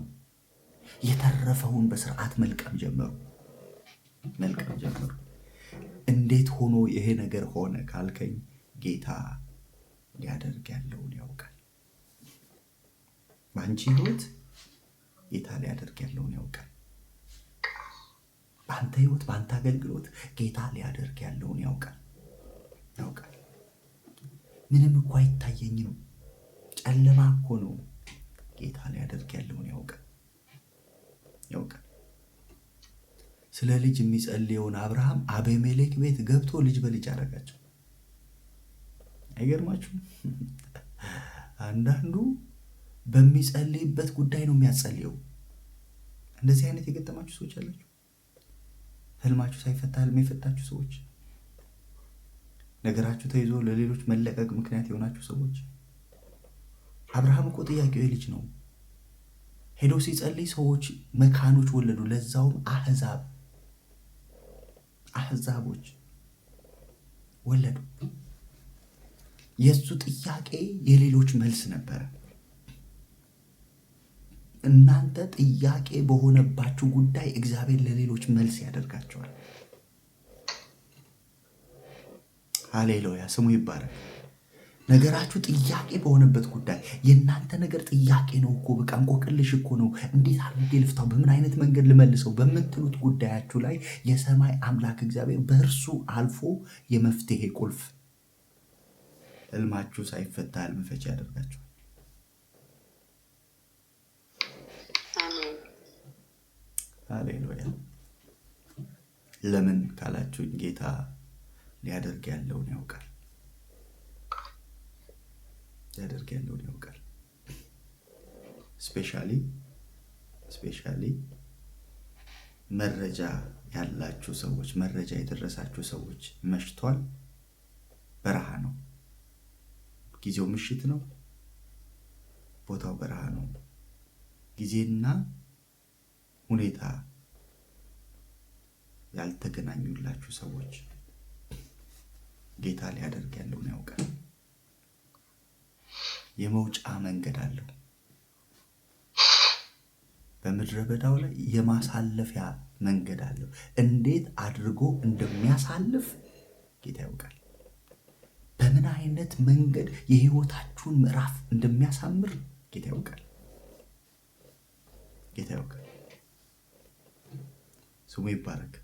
የተረፈውን በስርዓት መልቀም ጀመሩ። እንዴት ሆኖ ይሄ ነገር ሆነ ካልከኝ ጌታ ሊያደርግ ያለውን ያውቃል። በአንቺ ህይወት ጌታ ሊያደርግ ያለውን ያውቃል። በአንተ ህይወት፣ በአንተ አገልግሎት ጌታ ሊያደርግ ያለውን ያውቃል። ምንም እኮ አይታየኝም፣ ጨለማ እኮ ነው። ጌታ ሊያደርግ ያለውን ያውቃል። ስለ ልጅ የሚጸልየውን አብርሃም አቤሜሌክ ቤት ገብቶ ልጅ በልጅ አደረጋቸው። አይገርማችሁም? አንዳንዱ በሚጸልይበት ጉዳይ ነው የሚያጸልየው። እንደዚህ አይነት የገጠማችሁ ሰዎች አላችሁ? ህልማችሁ ሳይፈታ ህልም የፈታችሁ ሰዎች፣ ነገራችሁ ተይዞ ለሌሎች መለቀቅ ምክንያት የሆናችሁ ሰዎች። አብርሃም እኮ ጥያቄው የልጅ ነው። ሄዶ ሲጸልይ ሰዎች መካኖች ወለዱ፣ ለዛውም አህዛቦች ወለዱ። የሱ ጥያቄ የሌሎች መልስ ነበረ። እናንተ ጥያቄ በሆነባችሁ ጉዳይ እግዚአብሔር ለሌሎች መልስ ያደርጋቸዋል። ሃሌሉያ፣ ስሙ ይባረክ። ነገራችሁ ጥያቄ በሆነበት ጉዳይ፣ የእናንተ ነገር ጥያቄ ነው እኮ በቃ እንቆቅልሽ እኮ ነው፣ እንዴት አድርጌ ልፍታው፣ በምን አይነት መንገድ ልመልሰው በምትሉት ጉዳያችሁ ላይ የሰማይ አምላክ እግዚአብሔር በእርሱ አልፎ የመፍትሄ ቁልፍ ህልማችሁ ሳይፈታ ህልም ፈቺ ያደርጋችኋል። ሃሌሉያ። ለምን ካላችሁኝ ጌታ ሊያደርግ ያለውን ያውቃል። ስፔሻሊ መረጃ ያላችሁ ሰዎች፣ መረጃ የደረሳችሁ ሰዎች፣ መሽቷል፣ በረሃ ነው፣ ጊዜው ምሽት ነው፣ ቦታው በረሃ ነው። ጊዜና ሁኔታ ያልተገናኙላችሁ ሰዎች ጌታ ሊያደርግ ያለውን ያውቃል። የመውጫ መንገድ አለው። በምድረ በዳው ላይ የማሳለፊያ መንገድ አለው። እንዴት አድርጎ እንደሚያሳልፍ ጌታ ያውቃል። በምን አይነት መንገድ የህይወታችሁን ምዕራፍ እንደሚያሳምር ጌታ ያውቃል። ስሙ ይባረክ።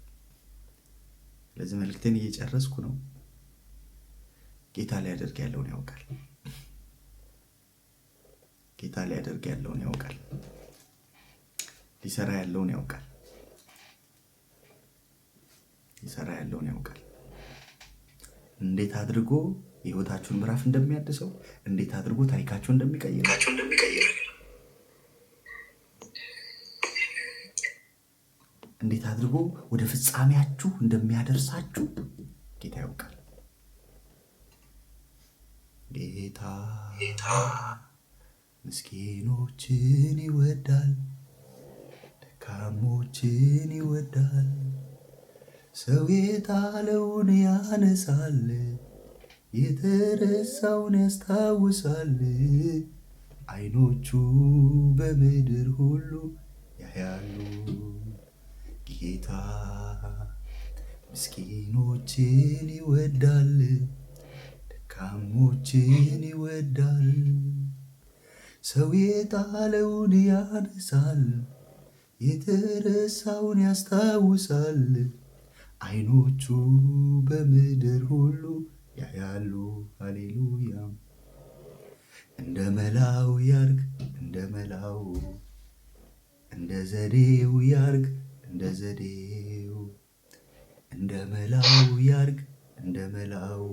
ለዚህ መልእክቴን እየጨረስኩ ነው። ጌታ ሊያደርግ ያለውን ያውቃል። ሊሰራ ያለውን ያውቃል። እንዴት አድርጎ የህይወታችሁን ምዕራፍ እንደሚያድሰው፣ እንዴት አድርጎ ታሪካችሁን እንደሚቀይር፣ እንዴት አድርጎ ወደ ፍጻሜያችሁ እንደሚያደርሳችሁ ጌታ ያውቃል። ጌታ ምስኪኖችን ይወዳል፣ ደካሞችን ይወዳል። ሰው የጣለውን ያነሳል፣ የተረሳውን ያስታውሳል። አይኖቹ በምድር ሁሉ ያያሉ። ጌታ ምስኪኖችን ይወዳል፣ ደካሞችን ይወዳል። ሰው የጣለውን ያነሳል፣ የተረሳውን ያስታውሳል። አይኖቹ በምድር ሁሉ ያያሉ። ሃሌሉያ። እንደ መላው ያርግ፣ እንደ መላው፣ እንደ ዘዴው ያርግ፣ እንደ ዘዴው፣ እንደ መላው ያርግ፣ እንደ መላው፣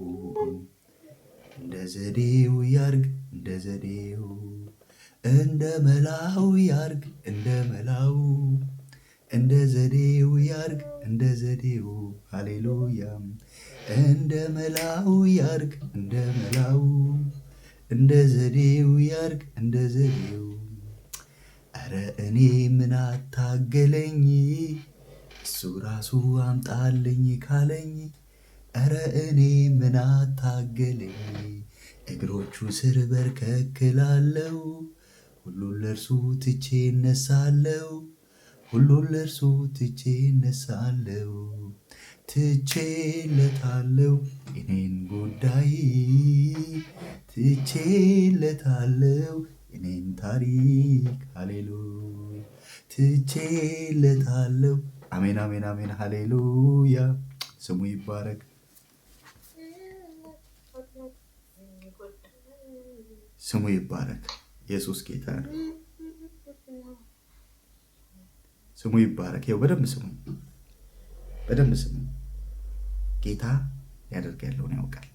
እንደ ዘዴው ያርግ፣ እንደ ዘዴው፣ እንደ መላው ያርግ፣ እንደ መላው፣ እንደ ዘዴው ያርግ፣ እንደ ዘዴው። ሃሌሉያ። እንደ መላው ያርግ፣ እንደ መላው፣ እንደ ዘዴው ያርግ፣ እንደ ዘዴው። ኧረ እኔ ምን አታገለኝ እሱ ራሱ አምጣልኝ ካለኝ፣ ኧረ እኔ ምን አታገለኝ እግሮቹ ስር በርከክላለው፣ ሁሉን ለእርሱ ትቼ እነሳለው፣ ሁሉን ለእርሱ ትቼ እነሳለው፣ ትቼለታለው የኔን ጉዳይ፣ ትቼለታለው የኔን ታሪክ። ሃሌሉያ ትቼለታለው። አሜን አሜን አሜን። ሃሌሉያ ስሙ ይባረክ። ስሙ ይባረክ። ኢየሱስ ጌታ ነው። ስሙ ይባረክ። ይኸው በደንብ ስሙ፣ በደንብ ስሙ። ጌታ ሊያደርግ ያለውን ያውቃል።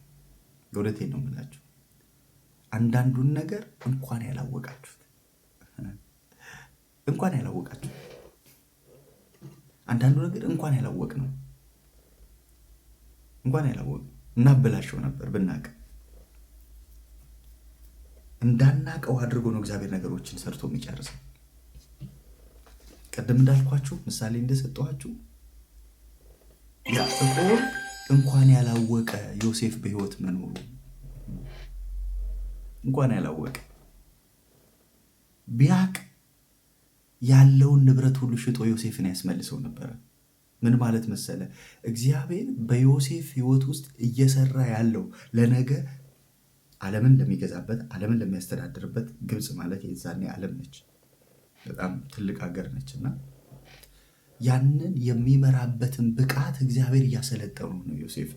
እውነቴን ነው የምላችሁ። አንዳንዱን ነገር እንኳን ያላወቃችሁት አንዳንዱ ነገር እንኳን ያላወቅ ነው እናበላሸው ነበር ብናቅ። እንዳናቀው አድርጎ ነው እግዚአብሔር ነገሮችን ሰርቶ የሚጨርሰው። ቀደም እንዳልኳችሁ ምሳሌ እንደሰጠኋችሁ ያዕቆብ እንኳን ያላወቀ ዮሴፍ በሕይወት መኖሩ እንኳን ያላወቀ ቢያቅ ያለውን ንብረት ሁሉ ሽጦ ዮሴፍን ያስመልሰው ነበረ። ምን ማለት መሰለ? እግዚአብሔር በዮሴፍ ሕይወት ውስጥ እየሰራ ያለው ለነገ ዓለምን ለሚገዛበት፣ ዓለምን ለሚያስተዳድርበት። ግብፅ ማለት የዛኔ ዓለም ነች፣ በጣም ትልቅ ሀገር ነች። እና ያንን የሚመራበትን ብቃት እግዚአብሔር እያሰለጠነው ነው። ዮሴፍ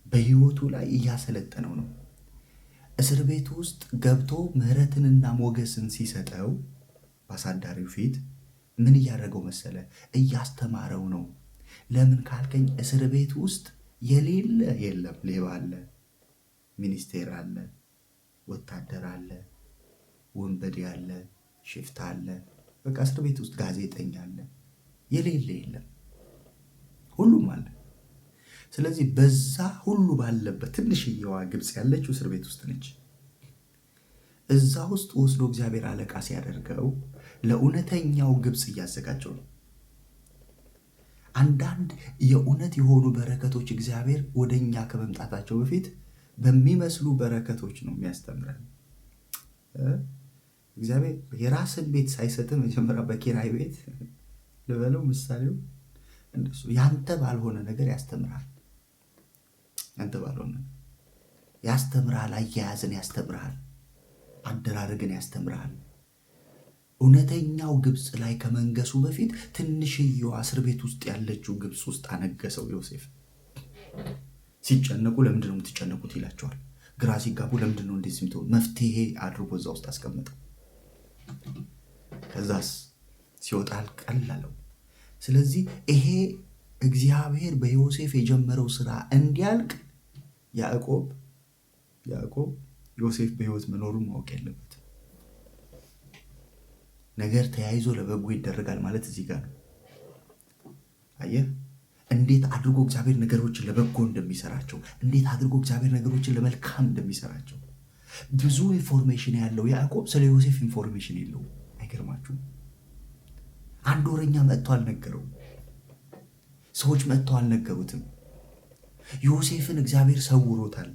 በሕይወቱ ላይ እያሰለጠነው ነው። እስር ቤት ውስጥ ገብቶ ምሕረትንና ሞገስን ሲሰጠው በአሳዳሪው ፊት ምን እያደረገው መሰለ? እያስተማረው ነው። ለምን ካልከኝ እስር ቤት ውስጥ የሌለ የለም። ሌባ አለ፣ ሚኒስቴር አለ፣ ወታደር አለ፣ ወንበዴ አለ፣ ሽፍታ አለ። በቃ እስር ቤት ውስጥ ጋዜጠኛ አለ፣ የሌለ የለም፣ ሁሉም አለ። ስለዚህ በዛ ሁሉ ባለበት ትንሽዬዋ ግብፅ ያለችው እስር ቤት ውስጥ ነች። እዛ ውስጥ ወስዶ እግዚአብሔር አለቃ ሲያደርገው ለእውነተኛው ግብፅ እያዘጋጀው ነው። አንዳንድ የእውነት የሆኑ በረከቶች እግዚአብሔር ወደኛ ከመምጣታቸው በፊት በሚመስሉ በረከቶች ነው የሚያስተምረን። እግዚአብሔር የራስን ቤት ሳይሰጥ መጀመሪያ በኪራይ ቤት ልበለው ምሳሌው እንደሱ ያንተ ባልሆነ ነገር ያስተምራል። ያንተ ባልሆነ ያስተምራል። አያያዝን ያስተምራል። አደራረግን ያስተምራል። እውነተኛው ግብፅ ላይ ከመንገሱ በፊት ትንሽየዋ እስር ቤት ውስጥ ያለችው ግብፅ ውስጥ አነገሰው ዮሴፍ። ሲጨነቁ ለምንድን ነው የምትጨነቁት ይላቸዋል። ግራ ሲጋቡ ለምንድን ነው እንደዚህ የምትሆኑ? መፍትሄ አድርጎ እዛ ውስጥ አስቀመጠው። ከዛስ ሲወጣ ቀለለው። ስለዚህ ይሄ እግዚአብሔር በዮሴፍ የጀመረው ስራ እንዲያልቅ ያዕቆብ ዮሴፍ በሕይወት መኖሩን ማወቅ የለበትም። ነገር ተያይዞ ለበጎ ይደረጋል ማለት እዚህ ጋር ነው። አየህ እንዴት አድርጎ እግዚአብሔር ነገሮችን ለበጎ እንደሚሰራቸው፣ እንዴት አድርጎ እግዚአብሔር ነገሮችን ለመልካም እንደሚሰራቸው። ብዙ ኢንፎርሜሽን ያለው ያዕቆብ ስለ ዮሴፍ ኢንፎርሜሽን የለውም። አይገርማችሁም? አንድ ወረኛ መጥቶ አልነገረውም። ሰዎች መጥተው አልነገሩትም። ዮሴፍን እግዚአብሔር ሰውሮታል።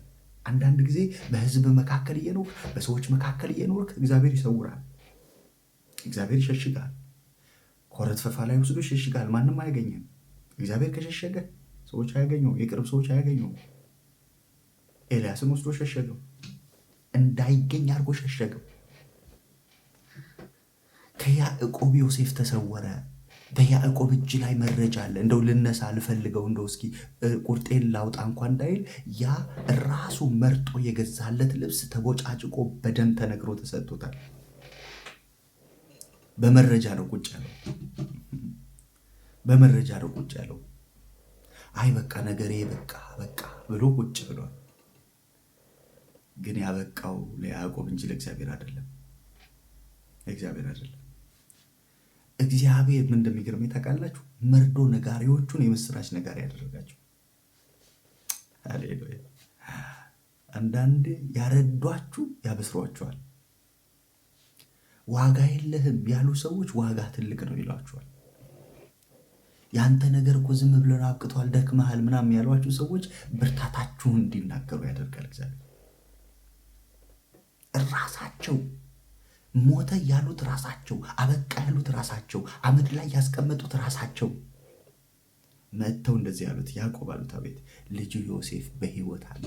አንዳንድ ጊዜ በሕዝብ መካከል እየኖርክ በሰዎች መካከል እየኖርክ እግዚአብሔር ይሰውራል። እግዚአብሔር ይሸሽጋል። ኮረት ፈፋ ላይ ወስዶ ይሸሽጋል። ማንም አያገኝም። እግዚአብሔር ከሸሸገ ሰዎች አያገኘው፣ የቅርብ ሰዎች አያገኘው። ኤልያስን ወስዶ ሸሸገው፣ እንዳይገኝ አድርጎ ሸሸገው። ከያዕቆብ ዮሴፍ ተሰወረ። በያዕቆብ እጅ ላይ መረጃ አለ። እንደው ልነሳ ልፈልገው፣ እንደው እስኪ ቁርጤን ላውጣ እንኳን እንዳይል ያ ራሱ መርጦ የገዛለት ልብስ ተቦጫጭቆ በደም ተነግሮ ተሰጥቶታል። በመረጃ ነው ቁጭ ያለው። በመረጃ ነው ቁጭ ያለው። አይ በቃ ነገሬ በቃ ብሎ ቁጭ ብሏል። ግን ያበቃው ለያዕቆብ እንጂ ለእግዚአብሔር አይደለም። ለእግዚአብሔር አይደለም። እግዚአብሔር ምን እንደሚገርመኝ ታውቃላችሁ? መርዶ ነጋሪዎቹን የምስራች ነጋሪ ያደረጋቸው። ሃሌሉያ። አንዳንዴ ያረዷችሁ ያበስሯችኋል። ዋጋ የለህም ያሉ ሰዎች ዋጋ ትልቅ ነው ይሏችኋል። ያንተ ነገር እኮ ዝም ብለን አብቅቷል ደክመሃል ምናምን ያሏችሁ ሰዎች ብርታታችሁን እንዲናገሩ ያደርጋል እግዚአብሔር። ራሳቸው ሞተ ያሉት ራሳቸው፣ አበቃ ያሉት ራሳቸው፣ አመድ ላይ ያስቀመጡት ራሳቸው መጥተው እንደዚህ ያሉት ያዕቆብ አሉት አቤት ልጁ ዮሴፍ በሕይወት አለ።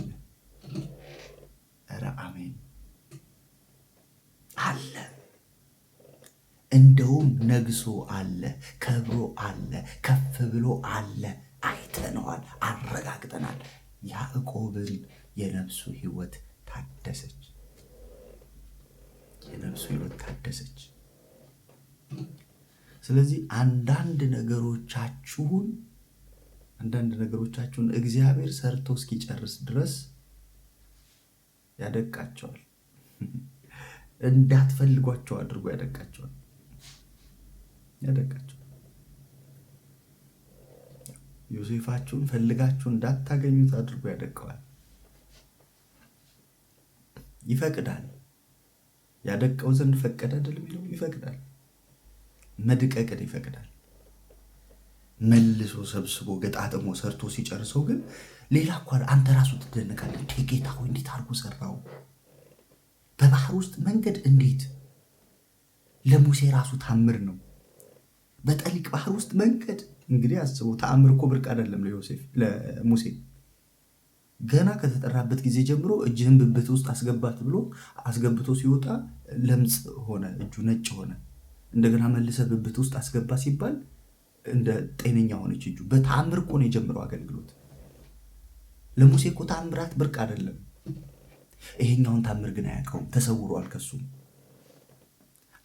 ኧረ አሜን አለ። እንደውም ነግሶ አለ፣ ከብሮ አለ፣ ከፍ ብሎ አለ። አይተነዋል፣ አረጋግጠናል። ያዕቆብን የነፍሱ ሕይወት ታደሰች፣ የነፍሱ ሕይወት ታደሰች። ስለዚህ አንዳንድ ነገሮቻችሁን እግዚአብሔር ሰርቶ እስኪጨርስ ድረስ ያደቃቸዋል። እንዳትፈልጓቸው አድርጎ ያደቃቸዋል። ዮሴፋችሁን ፈልጋችሁ እንዳታገኙት አድርጎ ያደቀዋል። ይፈቅዳል። ያደቀው ዘንድ ፈቀደ አይደል የሚለው? ይፈቅዳል። መድቀቅን ይፈቅዳል። መልሶ ሰብስቦ ገጣጥሞ ሰርቶ ሲጨርሰው ግን ሌላ እኮ አንተ ራሱ ትደነቃለህ። እንዴ ጌታ ሆይ እንዴት አድርጎ ሰራው! በባህር ውስጥ መንገድ እንዴት! ለሙሴ ራሱ ታምር ነው። በጠሊቅ ባህር ውስጥ መንገድ እንግዲህ አስቡ። ተአምር እኮ ብርቅ አይደለም ለሙሴ። ገና ከተጠራበት ጊዜ ጀምሮ እጅህን ብብት ውስጥ አስገባት ብሎ አስገብቶ ሲወጣ ለምጽ ሆነ፣ እጁ ነጭ ሆነ። እንደገና መልሰ ብብት ውስጥ አስገባ ሲባል እንደ ጤነኛ ሆነች እጁ። በተአምር እኮ ነው የጀመረው አገልግሎት። ለሙሴ እኮ ተአምራት ብርቅ አይደለም። ይሄኛውን ተአምር ግን አያውቀውም፣ ተሰውሯል ከሱም።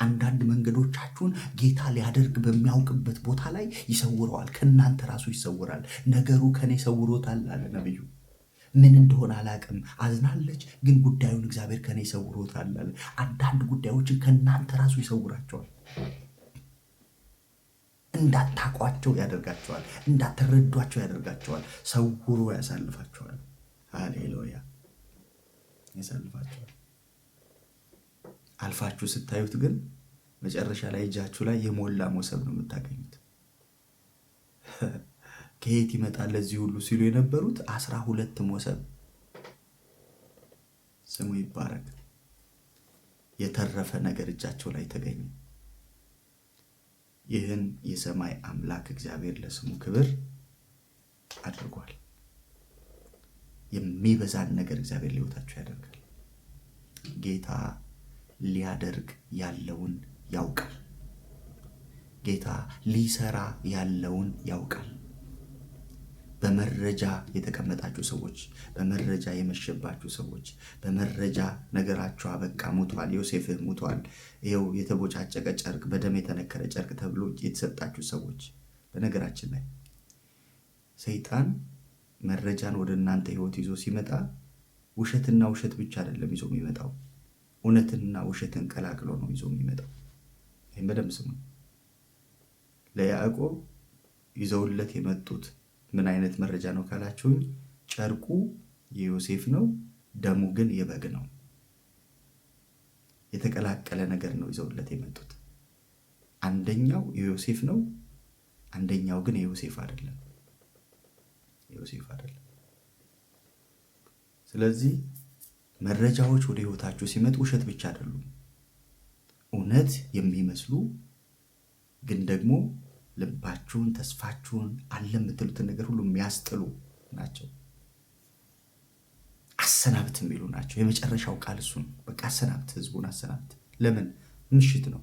አንዳንድ መንገዶቻችሁን ጌታ ሊያደርግ በሚያውቅበት ቦታ ላይ ይሰውረዋል። ከእናንተ ራሱ ይሰውራል። ነገሩ ከኔ ሰውሮታል አለ ነብዩ። ምን እንደሆነ አላቅም፣ አዝናለች፣ ግን ጉዳዩን እግዚአብሔር ከኔ ሰውሮታል አለ። አንዳንድ ጉዳዮችን ከእናንተ ራሱ ይሰውራቸዋል። እንዳታቋቸው ያደርጋቸዋል፣ እንዳትረዷቸው ያደርጋቸዋል። ሰውሮ ያሳልፋቸዋል። ሃሌሉያ! ያሳልፋቸዋል። አልፋችሁ ስታዩት ግን መጨረሻ ላይ እጃችሁ ላይ የሞላ ሞሰብ ነው የምታገኙት። ከየት ይመጣል ለዚህ ሁሉ ሲሉ የነበሩት 12 ሞሰብ። ስሙ ይባረክ። የተረፈ ነገር እጃቸው ላይ ተገኘ። ይህን የሰማይ አምላክ እግዚአብሔር ለስሙ ክብር አድርጓል። የሚበዛን ነገር እግዚአብሔር ሊወታችሁ ያደርጋል። ጌታ ሊያደርግ ያለውን ያውቃል። ጌታ ሊሰራ ያለውን ያውቃል። በመረጃ የተቀመጣችሁ ሰዎች፣ በመረጃ የመሸባችሁ ሰዎች፣ በመረጃ ነገራችሁ አበቃ፣ ሙቷል፣ ዮሴፍህ ሙቷል፣ ይኸው የተቦጫጨቀ ጨርቅ፣ በደም የተነከረ ጨርቅ ተብሎ የተሰጣችሁ ሰዎች፣ በነገራችን ላይ ሰይጣን መረጃን ወደ እናንተ ህይወት ይዞ ሲመጣ ውሸትና ውሸት ብቻ አይደለም ይዞ የሚመጣው፣ እውነትና ውሸትን ቀላቅሎ ነው ይዞ የሚመጣው። ይህም በደንብ ስሙ። ለያዕቆብ ይዘውለት የመጡት ምን አይነት መረጃ ነው ካላችሁኝ፣ ጨርቁ የዮሴፍ ነው፣ ደሙ ግን የበግ ነው። የተቀላቀለ ነገር ነው ይዘውለት የመጡት። አንደኛው የዮሴፍ ነው፣ አንደኛው ግን የዮሴፍ አይደለም። ስለዚህ መረጃዎች ወደ ህይወታችሁ ሲመጡ ውሸት ብቻ አይደሉም፣ እውነት የሚመስሉ ግን ደግሞ ልባችሁን፣ ተስፋችሁን፣ አለ የምትሉትን ነገር ሁሉ የሚያስጥሉ ናቸው። አሰናብት የሚሉ ናቸው። የመጨረሻው ቃል እሱ ነው። በቃ አሰናብት፣ ህዝቡን አሰናብት። ለምን? ምሽት ነው።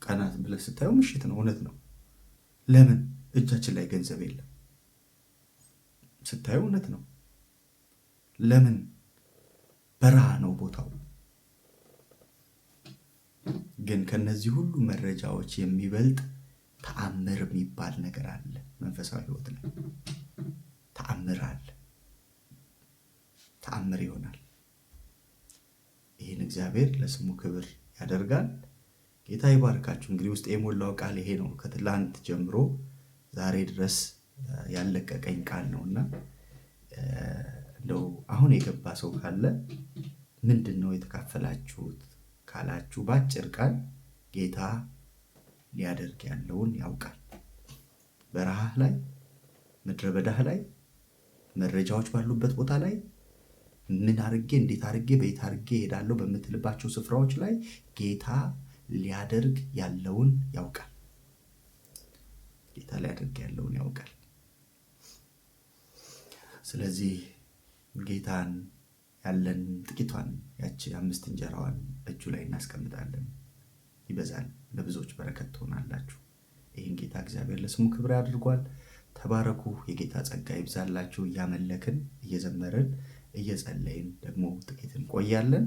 ቀናት ብለህ ስታየው ምሽት ነው፣ እውነት ነው። ለምን? እጃችን ላይ ገንዘብ የለም ስታየው እውነት ነው። ለምን? በረሃ ነው ቦታው። ግን ከነዚህ ሁሉ መረጃዎች የሚበልጥ ተአምር የሚባል ነገር አለ። መንፈሳዊ ህይወት ላይ ተአምር አለ። ተአምር ይሆናል። ይህን እግዚአብሔር ለስሙ ክብር ያደርጋል። ጌታ ይባርካችሁ። እንግዲህ ውስጥ የሞላው ቃል ይሄ ነው። ከትላንት ጀምሮ ዛሬ ድረስ ያለቀቀኝ ቃል ነውና እንደው አሁን የገባ ሰው ካለ ምንድን ነው የተካፈላችሁት ካላችሁ፣ ባጭር ቃል ጌታ ሊያደርግ ያለውን ያውቃል። በረሃህ ላይ፣ ምድረ በዳህ ላይ፣ መረጃዎች ባሉበት ቦታ ላይ ምን አርጌ እንዴት አርጌ በየት አርጌ ሄዳለሁ በምትልባቸው ስፍራዎች ላይ ጌታ ሊያደርግ ያለውን ያውቃል። ጌታ ሊያደርግ ያለውን ያውቃል። ስለዚህ ጌታን ያለን ጥቂቷን ያቺ 5 እንጀራዋን እጁ ላይ እናስቀምጣለን። ይበዛል፣ ለብዙዎች በረከት ትሆናላችሁ። ይህን ጌታ እግዚአብሔር ለስሙ ክብር ያድርጓል። ተባረኩ። የጌታ ጸጋ ይብዛላችሁ። እያመለክን እየዘመርን እየጸለይን ደግሞ ጥቂት እንቆያለን።